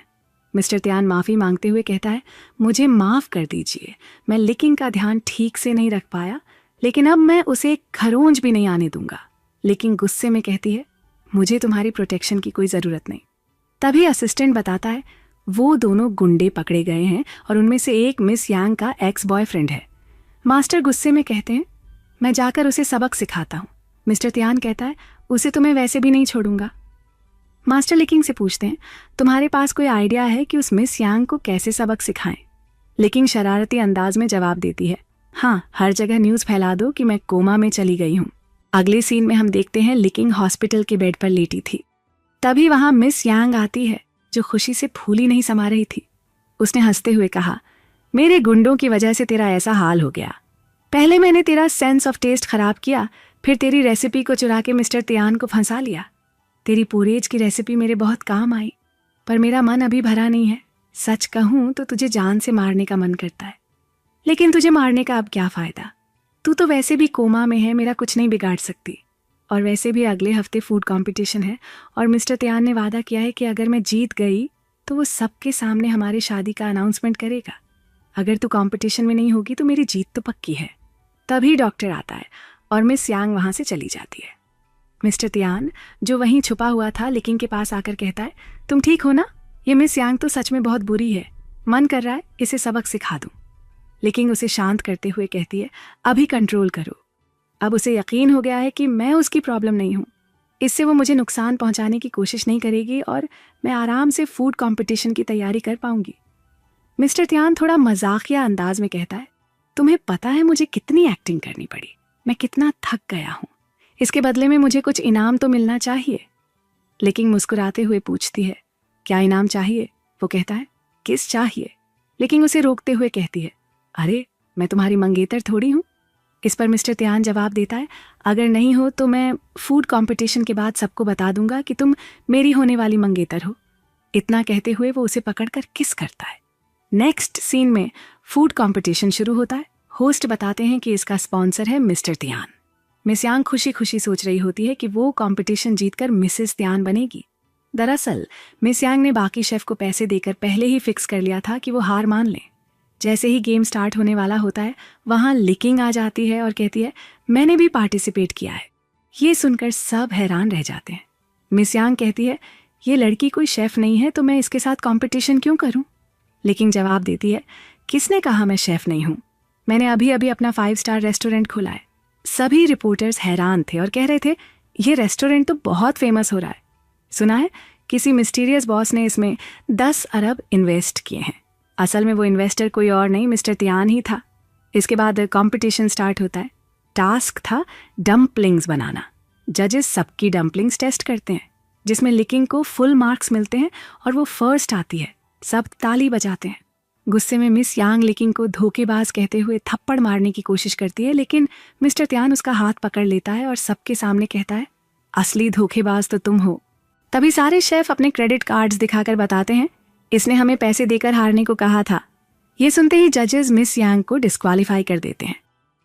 S1: मिस्टर तियान माफी मांगते हुए कहता है, मुझे माफ कर दीजिए, मैं लिकिंग का ध्यान ठीक से नहीं रख पाया, लेकिन अब मैं उसे खरोंच भी नहीं आने दूंगा। लिकिंग गुस्से में कहती है, मुझे तुम्हारी प्रोटेक्शन की कोई जरूरत नहीं। तभी असिस्टेंट बताता है, वो दोनों गुंडे पकड़े गए हैं और उनमें से एक मिस यांग का एक्स बॉयफ्रेंड है। मास्टर गुस्से में कहते हैं, मैं जाकर उसे सबक सिखाता हूँ। मिस्टर तियान कहता है, उसे तो मैं वैसे भी नहीं छोड़ूंगा। मास्टर लिकिंग से पूछते हैं, तुम्हारे पास कोई आइडिया है कि उस मिस यांग को कैसे सबक सिखाएं? लिकिंग शरारती अंदाज में जवाब देती है, हाँ, हर जगह न्यूज़ फैला दो कि मैं कोमा में चली गई हूँ। अगले सीन में हम देखते हैं लिकिंग हॉस्पिटल के बेड पर लेटी थी। तभी वहां मिस यांग आती है, जो खुशी से फूली नहीं समा रही थी। उसने हंसते हुए कहा, मेरे गुंडों की वजह से तेरा ऐसा हाल हो गया। पहले मैंने तेरा सेंस ऑफ टेस्ट खराब किया, फिर तेरी रेसिपी को चुरा के मिस्टर तियान को फंसा लिया। तेरी पोरेज की रेसिपी मेरे बहुत काम आई, पर मेरा मन अभी भरा नहीं है। सच कहूं तो तुझे जान से मारने का मन करता है, लेकिन तुझे मारने का अब क्या फायदा? तू तो वैसे भी कोमा में है, मेरा कुछ नहीं बिगाड़ सकती। और वैसे भी अगले हफ्ते फूड कंपटीशन है और मिस्टर तियान ने वादा किया है कि अगर मैं जीत गई तो वो सबके सामने हमारी शादी का अनाउंसमेंट करेगा। अगर तू कंपटीशन में नहीं होगी तो मेरी जीत तो पक्की है। तभी डॉक्टर आता है और मिस यांग वहां से चली जाती है। मिस्टर तियान, जो वहीं छुपा हुआ था, लिकिंग के पास आकर कहता है, तुम ठीक हो ना? ये मिस यांग तो सच में बहुत बुरी है, मन कर रहा है इसे सबक सिखा दूं। लिकिंग उसे शांत करते हुए कहती है, अभी कंट्रोल करो। अब उसे यकीन हो गया है कि मैं उसकी प्रॉब्लम नहीं हूं। इससे वो मुझे नुकसान पहुंचाने की कोशिश नहीं करेगी और मैं आराम से फूड कंपटीशन की तैयारी कर पाऊंगी। मिस्टर तियान थोड़ा मजाकिया अंदाज में कहता है, तुम्हें पता है मुझे कितनी एक्टिंग करनी पड़ी, मैं कितना थक गया हूं। इसके बदले में मुझे कुछ इनाम तो मिलना चाहिए। लेकिन मुस्कुराते हुए पूछती है, क्या इनाम चाहिए? वो कहता है, किस चाहिए? लेकिन उसे रोकते हुए कहती है, अरे मैं तुम्हारी मंगेतर थोड़ी हूं। इस पर मिस्टर तियान जवाब देता है, अगर नहीं हो तो मैं फूड कंपटीशन के बाद सबको बता दूंगा कि तुम मेरी होने वाली मंगेतर हो। इतना कहते हुए वो उसे पकड़कर किस करता है। नेक्स्ट सीन में फूड कंपटीशन शुरू होता है। होस्ट बताते हैं कि इसका स्पॉन्सर है मिस्टर तियान। मिस यांग खुशी खुशी सोच रही होती है कि वो कंपटीशन जीतकर मिसेस तियान बनेगी। दरअसल मिस यांग ने बाकी शेफ को पैसे देकर पहले ही फिक्स कर लिया था कि वो हार मान लें। जैसे ही गेम स्टार्ट होने वाला होता है, वहां लिकिंग आ जाती है और कहती है, मैंने भी पार्टिसिपेट किया है। ये सुनकर सब हैरान रह जाते हैं। मिस यांग कहती है, ये लड़की कोई शेफ नहीं है तो मैं इसके साथ कंपटीशन क्यों करूं? लेकिन जवाब देती है, किसने कहा मैं शेफ नहीं हूं? मैंने अभी अभी अपना 5 स्टार रेस्टोरेंट खोला है। सभी रिपोर्टर्स हैरान थे और कह रहे थे, ये रेस्टोरेंट तो बहुत फेमस हो रहा है। सुना है किसी मिस्टीरियस बॉस ने इसमें 10 अरब इन्वेस्ट किए हैं। असल में वो इन्वेस्टर कोई और नहीं, मिस्टर तियान ही था। इसके बाद कंपटीशन स्टार्ट होता है। टास्क था डम्पलिंग्स बनाना। जजेस सबकी डम्पलिंग्स टेस्ट करते हैं, जिसमें लिकिंग को फुल मार्क्स मिलते हैं और वो फर्स्ट आती है। सब ताली बजाते हैं। गुस्से में मिस यांग लिकिंग को धोखेबाज कहते हुए थप्पड़ मारने की कोशिश करती है, लेकिन मिस्टर तियान उसका हाथ पकड़ लेता है और सबके सामने कहता है, असली धोखेबाज तो तुम हो। तभी सारे शेफ अपने क्रेडिट कार्ड्स दिखाकर बताते हैं, इसने हमें पैसे देकर हारने को कहा था। ये सुनते ही जजेस मिस यांग को डिस्क्वालीफाई कर देते हैं।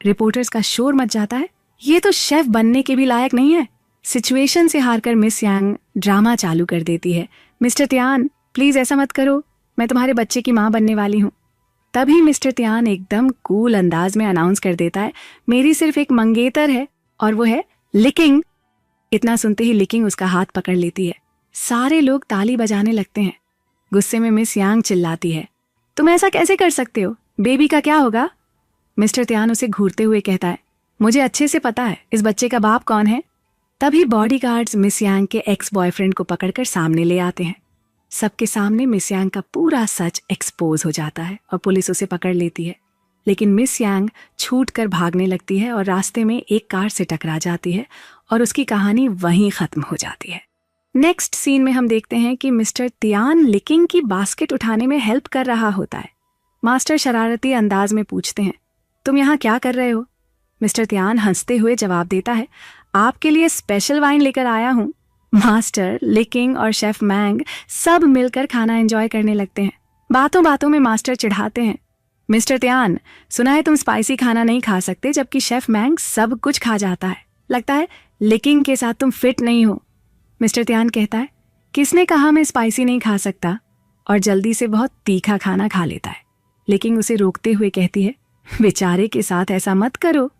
S1: रिपोर्टर्स का शोर मच जाता है, ये तो शेफ बनने के भी लायक नहीं है। सिचुएशन से हारकर मिस यांग ड्रामा चालू कर देती है, मिस्टर तियान प्लीज ऐसा मत करो, मैं तुम्हारे बच्चे की माँ बनने वाली हूँ। तभी मिस्टर तियान एकदम कूल अंदाज में अनाउंस कर देता है, मेरी सिर्फ एक मंगेतर है और वो है लिकिंग। इतना सुनते ही लिकिंग उसका हाथ पकड़ लेती है। सारे लोग ताली बजाने लगते हैं। गुस्से में मिस यांग चिल्लाती है, तुम ऐसा कैसे कर सकते हो? बेबी का क्या होगा? मिस्टर तियान उसे घूरते हुए कहता है, मुझे अच्छे से पता है इस बच्चे का बाप कौन है। तभी बॉडीगार्ड्स मिस यांग के एक्स बॉयफ्रेंड को पकड़कर सामने ले आते हैं। सबके सामने मिस यांग का पूरा सच एक्सपोज हो जाता है और पुलिस उसे पकड़ लेती है। लेकिन मिस यांग छूट कर भागने लगती है और रास्ते में एक कार से टकरा जाती है और उसकी कहानी वहीं खत्म हो जाती है। नेक्स्ट सीन में हम देखते हैं कि मिस्टर तियान लिकिंग की बास्केट उठाने में हेल्प कर रहा होता है। मास्टर शरारती अंदाज में पूछते हैं, तुम यहाँ क्या कर रहे हो? मिस्टर तियान हंसते हुए जवाब देता है, आपके लिए स्पेशल वाइन लेकर आया हूँ। मास्टर, लिकिंग और शेफ मैंग सब मिलकर खाना एंजॉय करने लगते हैं। बातों बातों में मास्टर चिढ़ाते हैं, मिस्टर तियान सुना है तुम स्पाइसी खाना नहीं खा सकते, जबकि शेफ मैंग सब कुछ खा जाता है। लगता है लिकिंग के साथ तुम फिट नहीं हो। मिस्टर तियान कहता है, किसने कहा मैं स्पाइसी नहीं खा सकता? और जल्दी से बहुत तीखा खाना खा लेता है। लिकिंग उसे रोकते हुए कहती है, बेचारे के साथ ऐसा मत करो।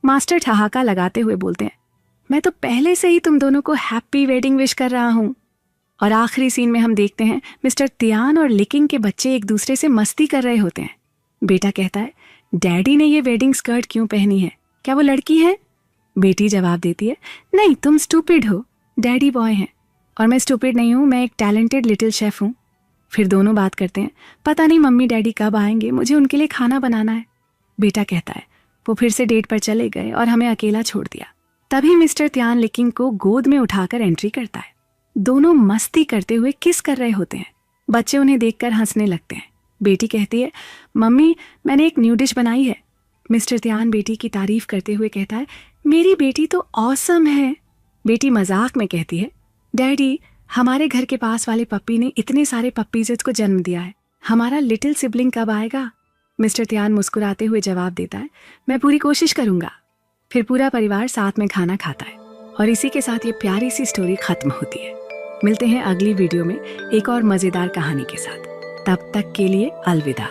S1: मास्टर ठहाका लगाते हुए बोलते हैं, मैं तो पहले से ही तुम दोनों को हैप्पी वेडिंग विश कर रहा हूँ। और आखिरी सीन में हम देखते हैं मिस्टर तियान और लिकिंग के बच्चे एक दूसरे से मस्ती कर रहे होते हैं। बेटा कहता है, डैडी ने ये वेडिंग स्कर्ट क्यों पहनी है? क्या वो लड़की है? बेटी जवाब देती है, नहीं तुम स्टूपिड हो, डैडी बॉय हैं। और मैं स्टूपिड नहीं हूँ, मैं एक टैलेंटेड लिटिल शेफ हूँ। फिर दोनों बात करते हैं, पता नहीं मम्मी डैडी कब आएंगे, मुझे उनके लिए खाना बनाना है। बेटा कहता है, वो फिर से डेट पर चले गए और हमें अकेला छोड़ दिया। तभी मिस्टर तियान लिकिंग को गोद में उठाकर एंट्री करता है। दोनों मस्ती करते हुए किस कर रहे होते हैं। बच्चे उन्हें देखकर हंसने लगते हैं। बेटी कहती है, मम्मी मैंने एक न्यू डिश बनाई है। मिस्टर तियान बेटी की तारीफ करते हुए कहता है, मेरी बेटी तो ऑसम है। बेटी मजाक में कहती है, डैडी हमारे घर के पास वाले पप्पी ने इतने सारे पप्पीज को जन्म दिया है, हमारा लिटिल सिबलिंग कब आएगा? मिस्टर तियान मुस्कुराते हुए जवाब देता है, मैं पूरी कोशिश करूंगा। फिर पूरा परिवार साथ में खाना खाता है और इसी के साथ ये प्यारी सी स्टोरी खत्म होती है। मिलते हैं अगली वीडियो में एक और मजेदार कहानी के साथ। तब तक के लिए अलविदा।